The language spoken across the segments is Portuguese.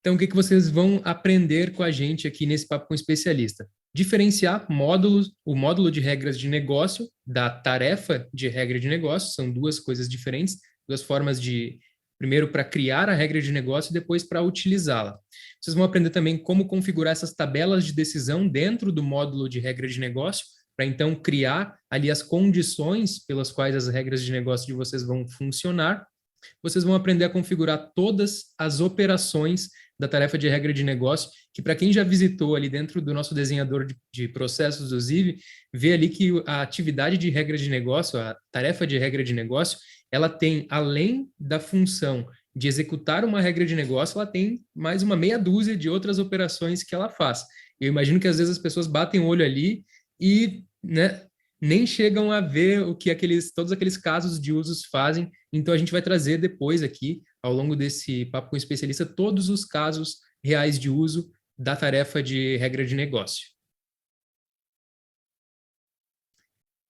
Então, o que que vocês vão aprender com a gente aqui nesse Papo com o Especialista? Diferenciar módulos, o módulo de regras de negócio da tarefa de regra de negócio, são duas coisas diferentes, duas formas de, primeiro, para criar a regra de negócio e depois para utilizá-la. Vocês vão aprender também como configurar essas tabelas de decisão dentro do módulo de regra de negócio, para então criar ali as condições pelas quais as regras de negócio de vocês vão funcionar. Vocês vão aprender a configurar todas as operações da tarefa de regra de negócio, que para quem já visitou ali dentro do nosso desenhador de processos do Ziv, vê ali que a atividade de regra de negócio, a tarefa de regra de negócio, ela tem, além da função de executar uma regra de negócio, ela tem mais uma meia dúzia de outras operações que ela faz. Eu imagino que às vezes as pessoas batem o olho ali e, né, nem chegam a ver o que todos aqueles casos de usos fazem. Então, a gente vai trazer depois aqui, ao longo desse papo com o especialista, todos os casos reais de uso da tarefa de regra de negócio.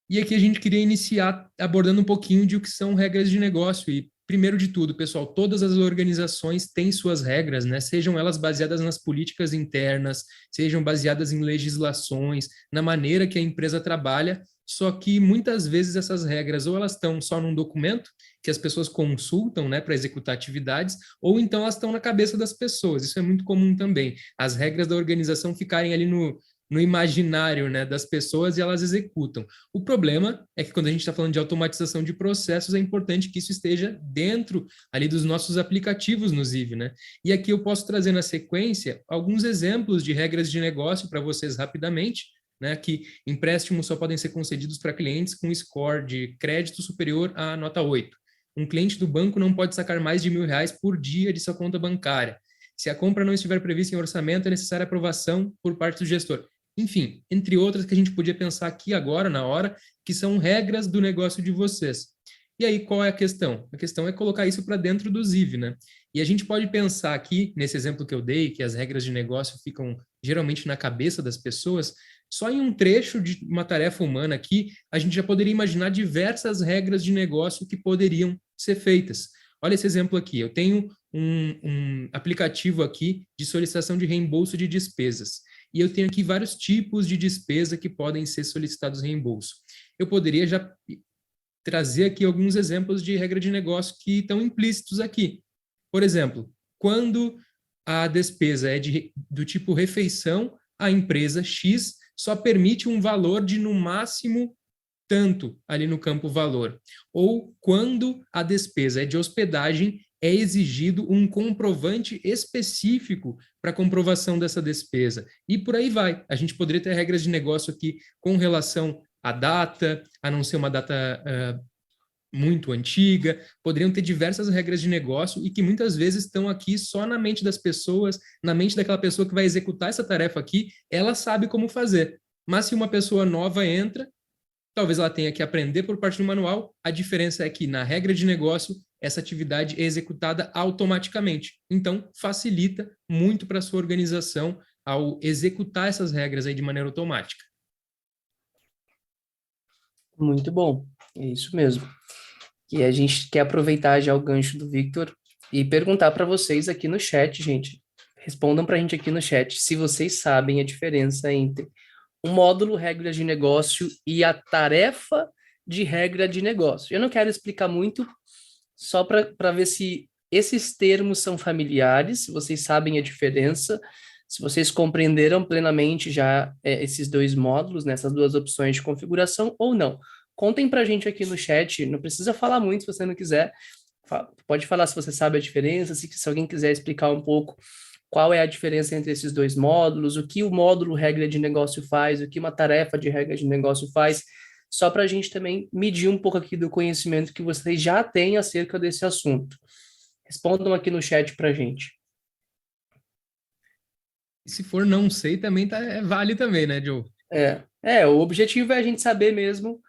E aqui a gente queria iniciar abordando um pouquinho de o que são regras de negócio. E, primeiro de tudo, pessoal, todas as organizações têm suas regras, né? Sejam elas baseadas nas políticas internas, sejam baseadas em legislações, na maneira que a empresa trabalha, só que muitas vezes essas regras ou elas estão só num documento que as pessoas consultam, né, para executar atividades, ou então elas estão na cabeça das pessoas. Isso é muito comum também. As regras da organização ficarem ali no imaginário, né, das pessoas e elas executam. O problema é que quando a gente está falando de automatização de processos, é importante que isso esteja dentro ali dos nossos aplicativos no Ziv, né? E aqui eu posso trazer na sequência alguns exemplos de regras de negócio para vocês rapidamente, né? Que empréstimos só podem ser concedidos para clientes com score de crédito superior à nota 8. Um cliente do banco não pode sacar mais de R$ 1.000 por dia de sua conta bancária. Se a compra não estiver prevista em orçamento, é necessária aprovação por parte do gestor. Enfim, entre outras que a gente podia pensar aqui agora, na hora, que são regras do negócio de vocês. E aí, qual é a questão? A questão é colocar isso para dentro do Ziv, né? E a gente pode pensar aqui, nesse exemplo que eu dei, que as regras de negócio ficam geralmente na cabeça das pessoas, só em um trecho de uma tarefa humana aqui, a gente já poderia imaginar diversas regras de negócio que poderiam ser feitas. Olha esse exemplo aqui. Eu tenho um aplicativo aqui de solicitação de reembolso de despesas e eu tenho aqui vários tipos de despesa que podem ser solicitados reembolso. Eu poderia já trazer aqui alguns exemplos de regra de negócio que estão implícitos aqui. Por exemplo, quando a despesa é do tipo refeição, a empresa X só permite um valor de, no máximo, tanto ali no campo valor. Ou quando a despesa é de hospedagem, é exigido um comprovante específico para comprovação dessa despesa. E por aí vai. A gente poderia ter regras de negócio aqui com relação à data, a não ser uma data muito antiga, poderiam ter diversas regras de negócio e que muitas vezes estão aqui só na mente das pessoas, na mente daquela pessoa que vai executar essa tarefa aqui, ela sabe como fazer. Mas se uma pessoa nova entra, talvez ela tenha que aprender por parte do manual. A diferença é que, na regra de negócio, essa atividade é executada automaticamente. Então, facilita muito para a sua organização ao executar essas regras aí de maneira automática. Muito bom, é isso mesmo. E a gente quer aproveitar já o gancho do Victor e perguntar para vocês aqui no chat, gente. Respondam para a gente aqui no chat se vocês sabem a diferença entre o módulo regra de negócio e a tarefa de regra de negócio. Eu não quero explicar muito, só para ver se esses termos são familiares, se vocês sabem a diferença, se vocês compreenderam plenamente já esses dois módulos, nessas duas opções de configuração ou não. Contem para a gente aqui no chat, não precisa falar muito se você não quiser, pode falar se você sabe a diferença, se alguém quiser explicar um pouco qual é a diferença entre esses dois módulos, o que o módulo regra de negócio faz, o que uma tarefa de regra de negócio faz, só para a gente também medir um pouco aqui do conhecimento que vocês já têm acerca desse assunto. Respondam aqui no chat para a gente. E se for não sei, também vale também, né, Joe? O objetivo é a gente saber mesmo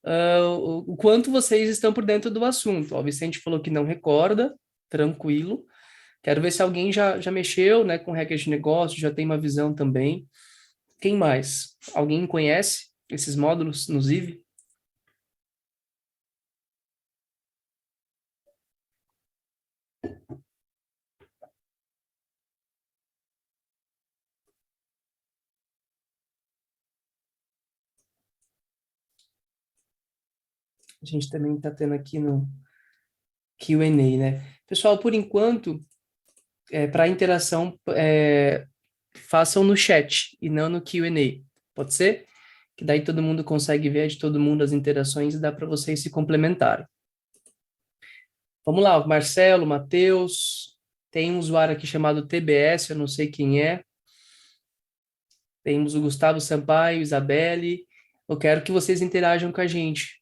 o quanto vocês estão por dentro do assunto. Ó, o Vicente falou que não recorda, tranquilo. Quero ver se alguém já mexeu, né, com regras de negócio, já tem uma visão também. Quem mais? Alguém conhece esses módulos no Ziv? A gente também está tendo aqui no Q&A, né? Pessoal, por enquanto, para interação, façam no chat e não no Q&A. Pode ser? Que daí todo mundo consegue ver de todo mundo as interações e dá para vocês se complementarem. Vamos lá, o Marcelo, Matheus, tem um usuário aqui chamado TBS, eu não sei quem é. Temos o Gustavo Sampaio, Isabelle. Eu quero que vocês interajam com a gente.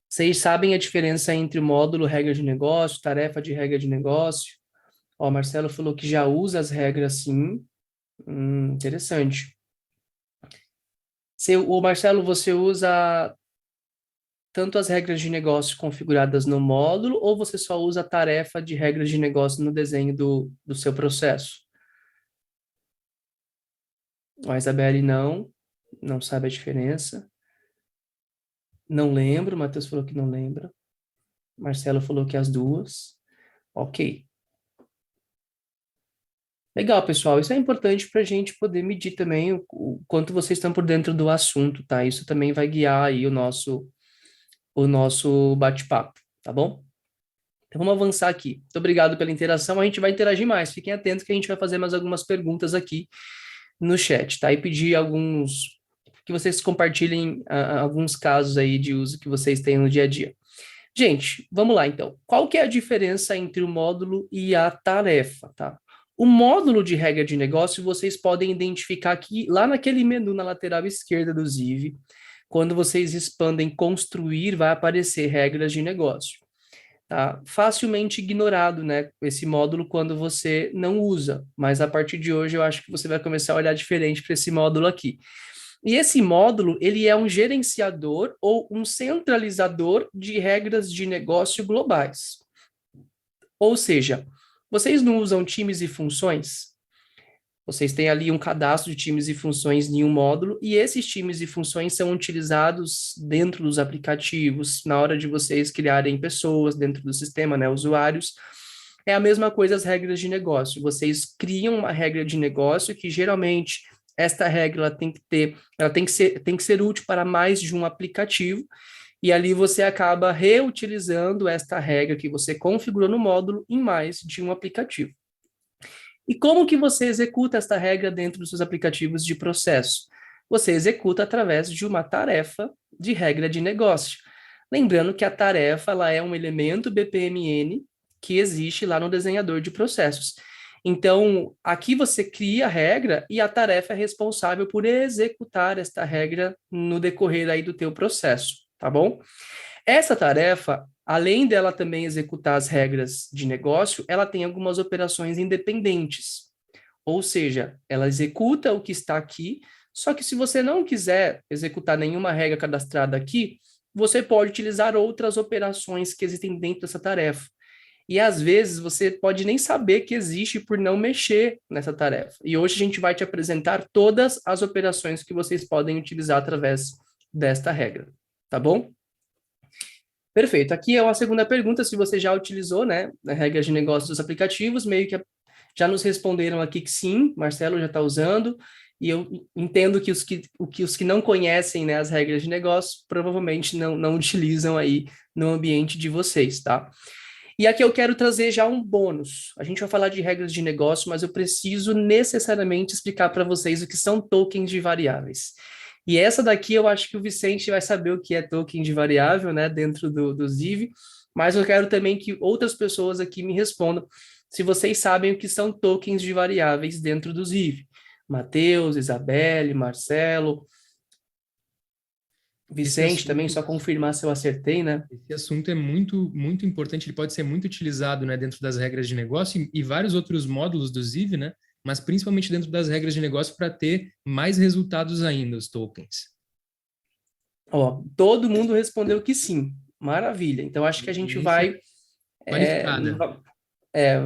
Vocês sabem a diferença entre módulo, regra de negócio, tarefa de regra de negócio? Ó, o Marcelo falou que já usa as regras, sim. Interessante. O Marcelo, você usa tanto as regras de negócio configuradas no módulo ou você só usa a tarefa de regras de negócio no desenho do seu processo? A Isabelle não sabe a diferença. Não lembro, o Matheus falou que não lembra. Marcelo falou que as duas. Ok. Legal, pessoal. Isso é importante para a gente poder medir também o quanto vocês estão por dentro do assunto, tá? Isso também vai guiar aí o nosso bate-papo, tá bom? Então vamos avançar aqui. Muito obrigado pela interação. A gente vai interagir mais. Fiquem atentos que a gente vai fazer mais algumas perguntas aqui no chat, tá? E pedir que vocês compartilhem alguns casos aí de uso que vocês têm no dia a dia. Gente, vamos lá então. Qual que é a diferença entre o módulo e a tarefa, tá? O módulo de regra de negócio vocês podem identificar aqui, lá naquele menu na lateral esquerda do Ziv. Quando vocês expandem construir, vai aparecer regras de negócio. Tá? Facilmente ignorado, né? Esse módulo quando você não usa. Mas a partir de hoje eu acho que você vai começar a olhar diferente para esse módulo aqui. E esse módulo, ele é um gerenciador ou um centralizador de regras de negócio globais. Ou seja, vocês não usam times e funções? Vocês têm ali um cadastro de times e funções em um módulo, e esses times e funções são utilizados dentro dos aplicativos, na hora de vocês criarem pessoas dentro do sistema, né, usuários. É a mesma coisa as regras de negócio. Vocês criam uma regra de negócio que geralmente esta regra ela tem que ser útil para mais de um aplicativo, e ali você acaba reutilizando esta regra que você configurou no módulo em mais de um aplicativo. E como que você executa esta regra dentro dos seus aplicativos de processo? Você executa através de uma tarefa de regra de negócio. Lembrando que a tarefa ela é um elemento BPMN que existe lá no desenhador de processos. Então, aqui você cria a regra e a tarefa é responsável por executar esta regra no decorrer aí do teu processo, tá bom? Essa tarefa, além dela também executar as regras de negócio, ela tem algumas operações independentes. Ou seja, ela executa o que está aqui, só que se você não quiser executar nenhuma regra cadastrada aqui, você pode utilizar outras operações que existem dentro dessa tarefa. E às vezes você pode nem saber que existe por não mexer nessa tarefa. E hoje a gente vai te apresentar todas as operações que vocês podem utilizar através desta regra, tá bom? Perfeito. Aqui é uma segunda pergunta, se você já utilizou, né, a regra de negócio dos aplicativos, meio que já nos responderam aqui que sim, Marcelo já está usando, e eu entendo que os que não conhecem, né, as regras de negócio, provavelmente não utilizam aí no ambiente de vocês, tá? E aqui eu quero trazer já um bônus. A gente vai falar de regras de negócio, mas eu preciso necessariamente explicar para vocês o que são tokens de variáveis. E essa daqui eu acho que o Vicente vai saber o que é token de variável, né, dentro do Ziv, mas eu quero também que outras pessoas aqui me respondam se vocês sabem o que são tokens de variáveis dentro do Ziv. Matheus, Isabelle, Marcelo, Vicente também, só confirmar se eu acertei, né? Esse assunto é muito, muito importante, ele pode ser muito utilizado, né, dentro das regras de negócio e vários outros módulos do Ziv, né, mas principalmente dentro das regras de negócio para ter mais resultados ainda, os tokens. Ó, todo mundo respondeu que sim. Maravilha. Então, acho que a gente vai, Qualificada.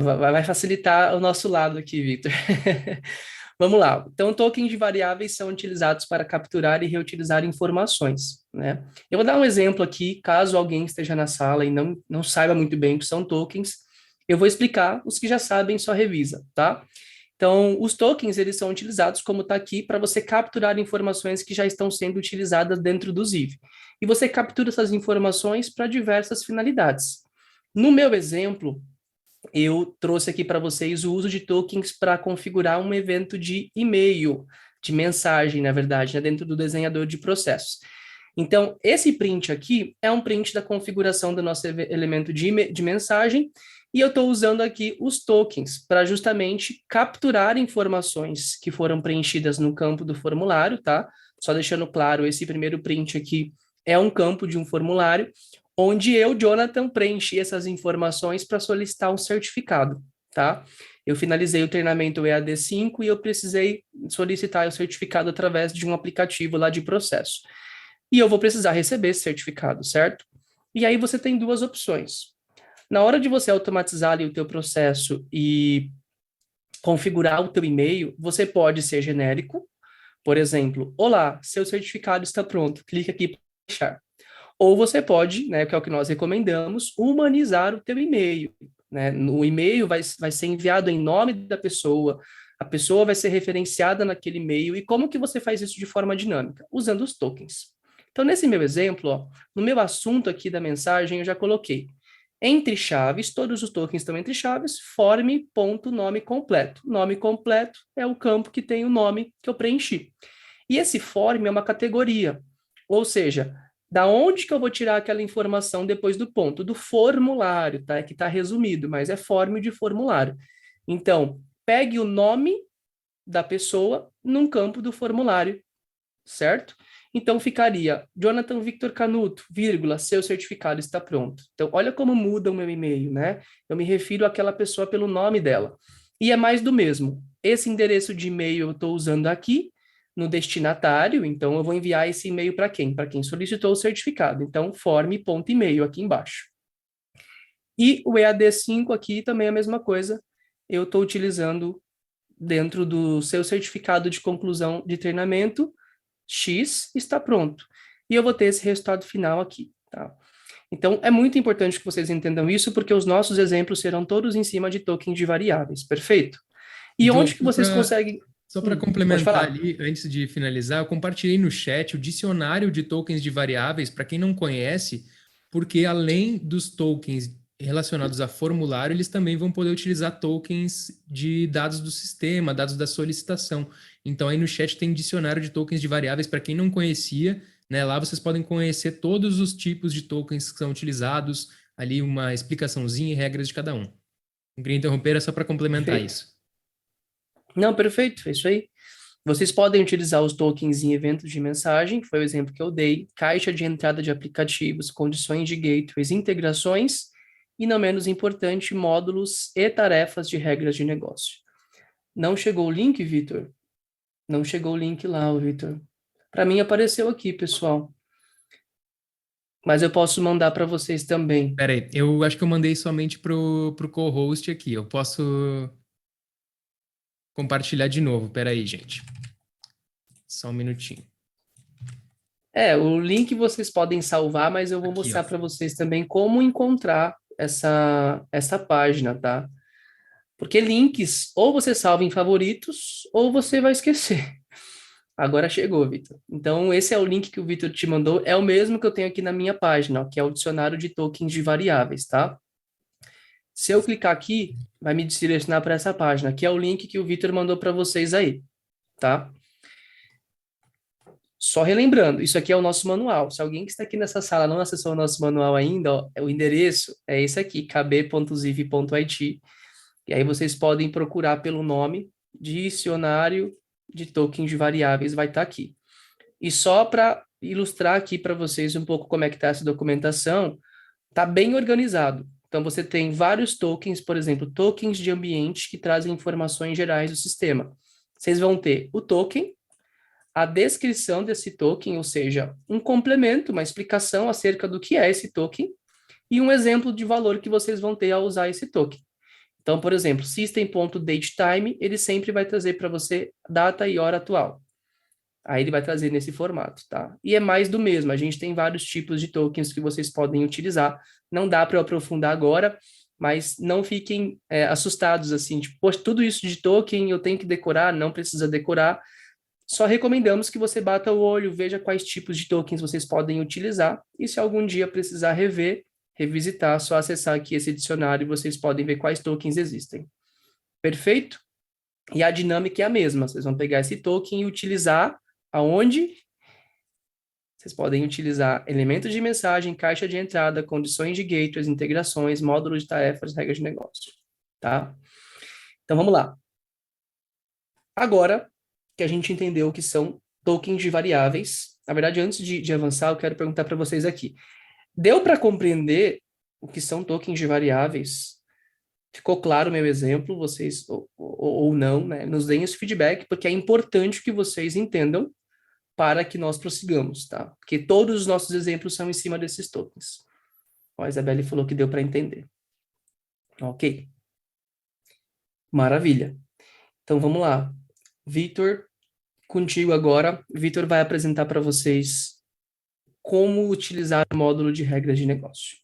vai facilitar o nosso lado aqui, Victor. Vamos lá. Então, tokens de variáveis são utilizados para capturar e reutilizar informações, né? Eu vou dar um exemplo aqui, caso alguém esteja na sala e não saiba muito bem o que são tokens, eu vou explicar, os que já sabem só revisa, tá? Então, os tokens, eles são utilizados, como está aqui, para você capturar informações que já estão sendo utilizadas dentro do Ziv. E você captura essas informações para diversas finalidades. No meu exemplo, eu trouxe aqui para vocês o uso de tokens para configurar um evento de e-mail, de mensagem, na verdade, né, dentro do desenhador de processos. Então, esse print aqui é um print da configuração do nosso elemento de mensagem, e eu estou usando aqui os tokens para justamente capturar informações que foram preenchidas no campo do formulário, tá? Só deixando claro, esse primeiro print aqui é um campo de um formulário, onde eu, Jonathan, preenchi essas informações para solicitar um certificado, tá? Eu finalizei o treinamento EAD5 e eu precisei solicitar o certificado através de um aplicativo lá de processo. E eu vou precisar receber esse certificado, certo? E aí você tem duas opções. Na hora de você automatizar ali o teu processo e configurar o teu e-mail, você pode ser genérico, por exemplo, olá, seu certificado está pronto, clique aqui para baixar. Ou você pode, né, que é o que nós recomendamos, humanizar o teu e-mail, né? O e-mail vai ser enviado em nome da pessoa, a pessoa vai ser referenciada naquele e-mail, e como que você faz isso de forma dinâmica? Usando os tokens. Então, nesse meu exemplo, ó, no meu assunto aqui da mensagem, eu já coloquei entre chaves, todos os tokens estão entre chaves, form.nome completo. Nome completo é o campo que tem o nome que eu preenchi. E esse form é uma categoria, ou seja, da onde que eu vou tirar aquela informação depois do ponto? Do formulário, tá? Que está resumido, mas é form de formulário. Então, pegue o nome da pessoa num campo do formulário, certo? Então ficaria Jonathan Victor Canuto, vírgula, seu certificado está pronto. Então, olha como muda o meu e-mail, né? Eu me refiro àquela pessoa pelo nome dela. E é mais do mesmo. Esse endereço de e-mail eu estou usando aqui no destinatário, então eu vou enviar esse e-mail para quem? Para quem solicitou o certificado. Então, form.email aqui embaixo. E o EAD5 aqui também é a mesma coisa. Eu estou utilizando dentro do seu certificado de conclusão de treinamento, X está pronto. E eu vou ter esse resultado final aqui, tá? Então, é muito importante que vocês entendam isso, porque os nossos exemplos serão todos em cima de tokens de variáveis, perfeito? E Joe, onde que vocês conseguem... só para Pode complementar falar. ali, antes de finalizar, eu compartilhei no chat o dicionário de tokens de variáveis, para quem não conhece, porque além dos tokens relacionados a formulário, eles também vão poder utilizar tokens de dados do sistema, dados da solicitação. Então, aí no chat tem dicionário de tokens de variáveis, para quem não conhecia, né? Lá vocês podem conhecer todos os tipos de tokens que são utilizados, ali uma explicaçãozinha e regras de cada um. Não queria interromper, é só para complementar Perfeito. isso. Não, perfeito, é isso aí. Vocês podem utilizar os tokens em eventos de mensagem, que foi o exemplo que eu dei, caixa de entrada de aplicativos, condições de gateways, integrações e, não menos importante, módulos e tarefas de regras de negócio. Não chegou o link, Vitor? Não chegou o link lá, Vitor. Para mim apareceu aqui, pessoal. Mas eu posso mandar para vocês também. Pera aí, eu acho que eu mandei somente pro co-host aqui. Eu posso compartilhar de novo. Pera aí, gente. Só um minutinho. É, o link vocês podem salvar, mas eu vou Aqui, ó. mostrar para vocês também como encontrar essa página, tá? Porque links, ou você salva em favoritos, ou você vai esquecer. Agora chegou, Vitor. Então, esse é o link que o Vitor te mandou, é o mesmo que eu tenho aqui na minha página, ó, que é o dicionário de tokens de variáveis, tá? Se eu clicar aqui, vai me direcionar para essa página, que é o link que o Vitor mandou para vocês aí, tá? Só relembrando, isso aqui é o nosso manual. Se alguém que está aqui nessa sala não acessou o nosso manual ainda, ó, o endereço é esse aqui, kb.ziv.it. E aí vocês podem procurar pelo nome, dicionário de tokens de variáveis, vai estar aqui. E só para ilustrar aqui para vocês um pouco como é que está essa documentação, está bem organizado. Então você tem vários tokens, por exemplo, tokens de ambiente que trazem informações gerais do sistema. Vocês vão ter o token, a descrição desse token, ou seja, um complemento, uma explicação acerca do que é esse token, e um exemplo de valor que vocês vão ter ao usar esse token. Então, por exemplo, system.datetime, ele sempre vai trazer para você data e hora atual. Aí ele vai trazer nesse formato, tá? E é mais do mesmo, a gente tem vários tipos de tokens que vocês podem utilizar. Não dá para eu aprofundar agora, mas não fiquem assustados, assim, tipo, poxa, tudo isso de token eu tenho que decorar, não precisa decorar. Só recomendamos que você bata o olho, veja quais tipos de tokens vocês podem utilizar, e se algum dia precisar revisitar, só acessar aqui esse dicionário e vocês podem ver quais tokens existem. Perfeito? E a dinâmica é a mesma, vocês vão pegar esse token e utilizar aonde? Vocês podem utilizar elementos de mensagem, caixa de entrada, condições de gateways, integrações, módulo de tarefas, regras de negócio, tá? Então vamos lá. Agora que a gente entendeu o que são tokens de variáveis, na verdade, antes de avançar, eu quero perguntar para vocês aqui. Deu para compreender o que são tokens de variáveis? Ficou claro o meu exemplo? Vocês, ou não, né? Nos deem esse feedback, porque é importante que vocês entendam para que nós prossigamos, tá? Porque todos os nossos exemplos são em cima desses tokens. Ó, a Isabelle falou que deu para entender. Ok. Maravilha. Então, vamos lá. Vitor, contigo agora. Vitor vai apresentar para vocês como utilizar o módulo de regras de negócio.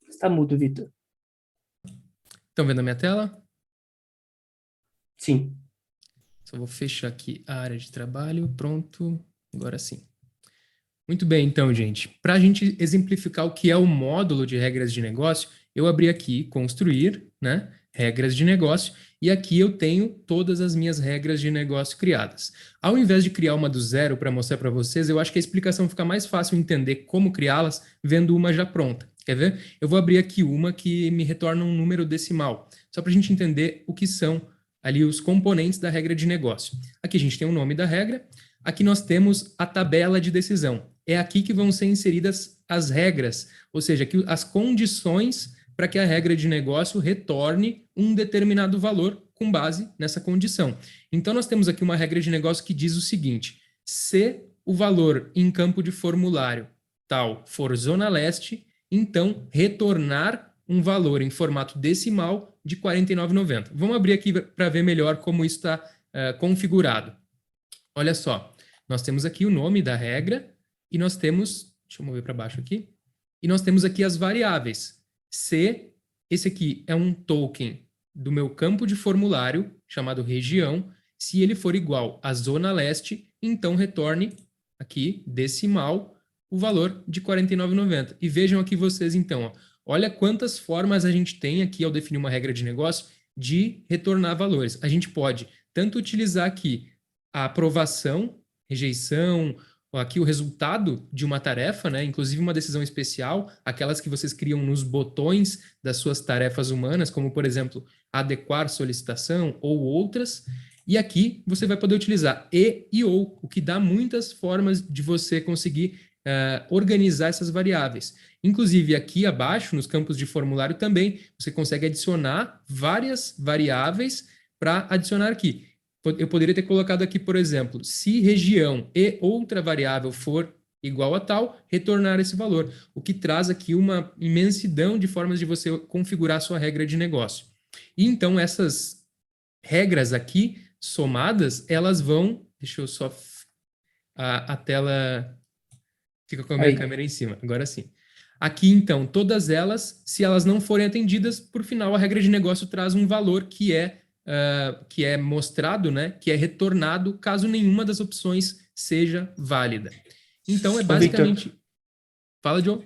Está mudo, Vitor. Estão vendo a minha tela? Sim. Só vou fechar aqui a área de trabalho. Pronto. Agora sim. Muito bem, então, gente. Para a gente exemplificar o que é o módulo de regras de negócio, eu abri aqui construir, né? Regras de negócio, e aqui eu tenho todas as minhas regras de negócio criadas. Ao invés de criar uma do zero para mostrar para vocês, eu acho que a explicação fica mais fácil entender como criá-las vendo uma já pronta. Quer ver? Eu vou abrir aqui uma que me retorna um número decimal, só para a gente entender o que são ali os componentes da regra de negócio. Aqui a gente tem o nome da regra, aqui nós temos a tabela de decisão. É aqui que vão ser inseridas as regras, ou seja, aqui as condições para que a regra de negócio retorne um determinado valor com base nessa condição. Então, nós temos aqui uma regra de negócio que diz o seguinte: se o valor em campo de formulário tal for zona leste, então retornar um valor em formato decimal de R$ 49,90. Vamos abrir aqui para ver melhor como isso está configurado. Olha só, nós temos aqui o nome da regra e nós temos, deixa eu mover para baixo aqui, e nós temos aqui as variáveis. Se esse aqui é um token do meu campo de formulário, chamado região, se ele for igual à zona leste, então retorne aqui, decimal, o valor de R$ 49,90. E vejam aqui vocês então, ó, olha quantas formas a gente tem aqui ao definir uma regra de negócio de retornar valores. A gente pode tanto utilizar aqui a aprovação, rejeição, aqui o resultado de uma tarefa, né? Inclusive uma decisão especial, aquelas que vocês criam nos botões das suas tarefas humanas, como, por exemplo, adequar solicitação ou outras. E aqui você vai poder utilizar e ou, o que dá muitas formas de você conseguir organizar essas variáveis. Inclusive, aqui abaixo, nos campos de formulário também, você consegue adicionar várias variáveis para adicionar aqui. Eu poderia ter colocado aqui, por exemplo, se região e outra variável for igual a tal, retornar esse valor, o que traz aqui uma imensidão de formas de você configurar a sua regra de negócio. E então essas regras aqui, somadas, elas vão... Deixa eu só... A tela fica com a minha câmera em cima, agora sim. Aqui, então, todas elas, se elas não forem atendidas, por final, a regra de negócio traz um valor que é mostrado, né, que é retornado caso nenhuma das opções seja válida. Então, é basicamente... Victor, fala, Joe.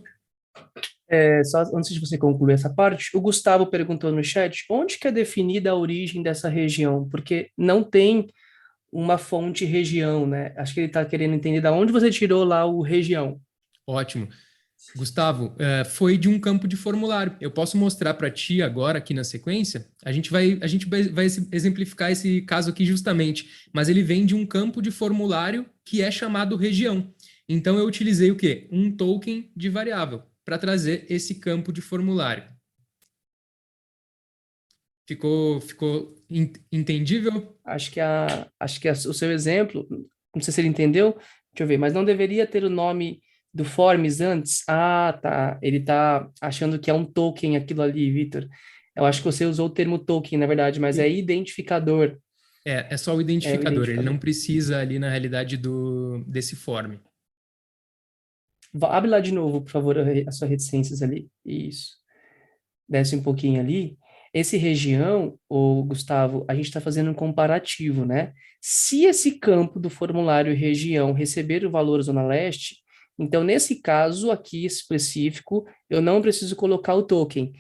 Só antes de você concluir essa parte, o Gustavo perguntou no chat, onde que é definida a origem dessa região? Porque não tem uma fonte região, né? Acho que ele está querendo entender de onde você tirou lá o região. Ótimo. Gustavo, foi de um campo de formulário. Eu posso mostrar para ti agora, aqui na sequência. A gente vai exemplificar esse caso aqui justamente, mas ele vem de um campo de formulário que é chamado região. Então, eu utilizei o quê? Um token de variável para trazer esse campo de formulário. Ficou entendível? Acho que o seu exemplo, não sei se ele entendeu, deixa eu ver, mas não deveria ter o nome do forms antes? Ah, tá. Ele tá achando que é um token aquilo ali, Vitor. Eu acho que você usou o termo token, na verdade, mas é identificador. É só o identificador. Ele não precisa ali, na realidade, desse form. Abre lá de novo, por favor, a sua reticências ali. Isso. Desce um pouquinho ali. Esse região, o Gustavo, a gente está fazendo um comparativo, né? Se esse campo do formulário região receber o valor Zona Leste, então, nesse caso aqui específico, eu não preciso colocar o token.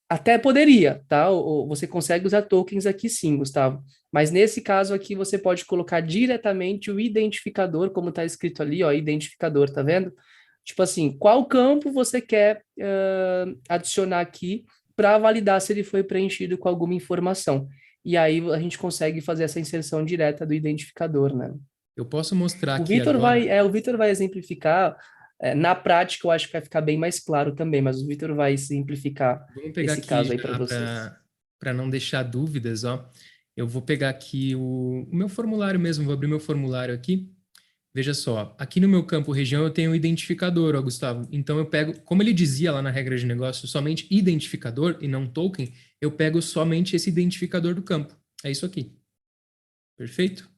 Até poderia, tá? Você consegue usar tokens aqui sim, Gustavo. Mas nesse caso aqui, você pode colocar diretamente o identificador, como está escrito ali, ó, identificador, tá vendo? Tipo assim, qual campo você quer adicionar aqui para validar se ele foi preenchido com alguma informação. E aí a gente consegue fazer essa inserção direta do identificador, né? Eu posso mostrar aqui agora. O Vitor vai exemplificar. Na prática, eu acho que vai ficar bem mais claro também, mas o Vitor vai simplificar Vamos pegar esse aqui caso aí para já vocês. para não deixar dúvidas, ó. Eu vou pegar aqui o meu formulário mesmo, vou abrir meu formulário aqui. Veja só, aqui no meu campo região eu tenho um identificador, ó, Gustavo. Então eu pego, como ele dizia lá na regra de negócio, somente identificador e não token, eu pego somente esse identificador do campo. É isso aqui. Perfeito?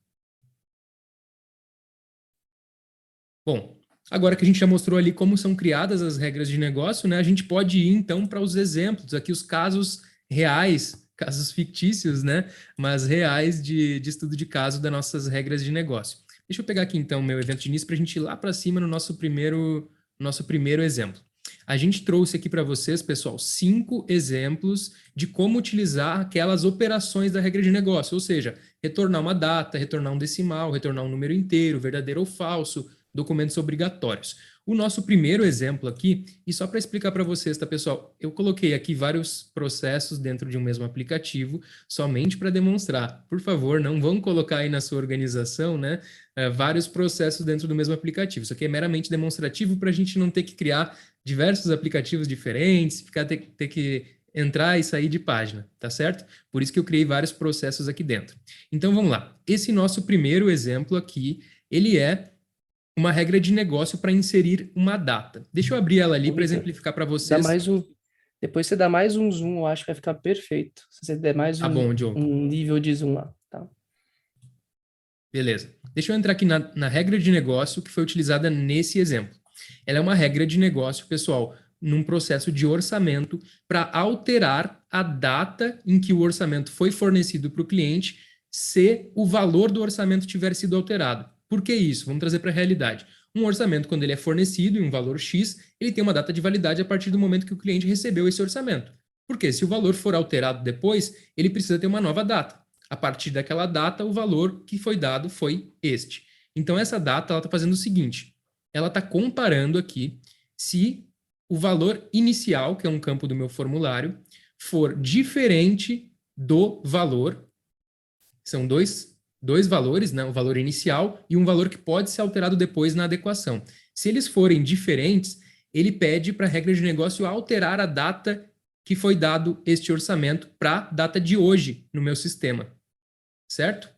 Bom, agora que a gente já mostrou ali como são criadas as regras de negócio, né, a gente pode ir então para os exemplos, aqui os casos reais, casos fictícios, né, mas reais de estudo de caso das nossas regras de negócio. Deixa eu pegar aqui então o meu evento de início para a gente ir lá para cima no nosso primeiro exemplo. A gente trouxe aqui para vocês, pessoal, 5 exemplos de como utilizar aquelas operações da regra de negócio, ou seja, retornar uma data, retornar um decimal, retornar um número inteiro, verdadeiro ou falso, documentos obrigatórios. O nosso primeiro exemplo aqui, e só para explicar para vocês, tá, pessoal? Eu coloquei aqui vários processos dentro de um mesmo aplicativo, somente para demonstrar. Por favor, não vão colocar aí na sua organização, né, vários processos dentro do mesmo aplicativo. Isso aqui é meramente demonstrativo para a gente não ter que criar diversos aplicativos diferentes, ter que entrar e sair de página, tá certo? Por isso que eu criei vários processos aqui dentro. Então, vamos lá. Esse nosso primeiro exemplo aqui, ele é uma regra de negócio para inserir uma data. Deixa eu abrir ela ali Ô, para Vitor, exemplificar para dá vocês. mais um. Depois você dá mais um zoom, eu acho que vai ficar perfeito. Se você der mais Tá bom, Diogo. um nível de zoom lá, tá? Beleza. Deixa eu entrar aqui na regra de negócio que foi utilizada nesse exemplo. Ela é uma regra de negócio, pessoal, num processo de orçamento para alterar a data em que o orçamento foi fornecido para o cliente se o valor do orçamento tiver sido alterado. Por que isso? Vamos trazer para a realidade. Um orçamento, quando ele é fornecido em um valor X, ele tem uma data de validade a partir do momento que o cliente recebeu esse orçamento. Porque se o valor for alterado depois, ele precisa ter uma nova data. A partir daquela data, o valor que foi dado foi este. Então, essa data ela está fazendo o seguinte: ela está comparando aqui se o valor inicial, que é um campo do meu formulário, for diferente do valor. São dois valores, né? Um valor inicial e um valor que pode ser alterado depois na adequação. Se eles forem diferentes, ele pede para a regra de negócio alterar a data que foi dado este orçamento para a data de hoje no meu sistema. Certo?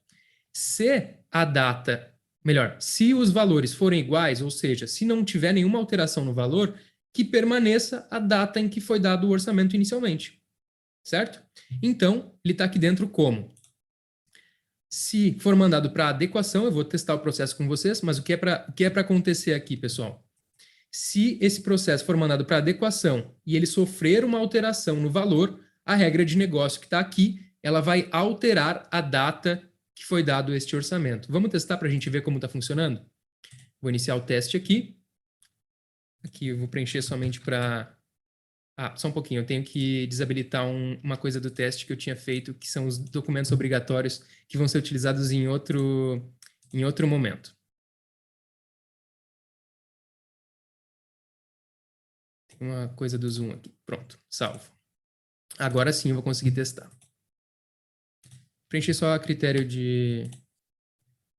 Se a data, melhor, se os valores forem iguais, ou seja, se não tiver nenhuma alteração no valor, que permaneça a data em que foi dado o orçamento inicialmente. Certo? Então, ele está aqui dentro como? Se for mandado para adequação, eu vou testar o processo com vocês, mas o que é para acontecer aqui, pessoal? Se esse processo for mandado para adequação e ele sofrer uma alteração no valor, a regra de negócio que está aqui, ela vai alterar a data que foi dado este orçamento. Vamos testar para a gente ver como está funcionando? Vou iniciar o teste aqui. Aqui eu vou preencher somente para... só um pouquinho. Eu tenho que desabilitar uma coisa do teste que eu tinha feito, que são os documentos obrigatórios que vão ser utilizados em outro momento. Tem uma coisa do Zoom aqui. Pronto, salvo. Agora sim eu vou conseguir testar. Preencher só a critério de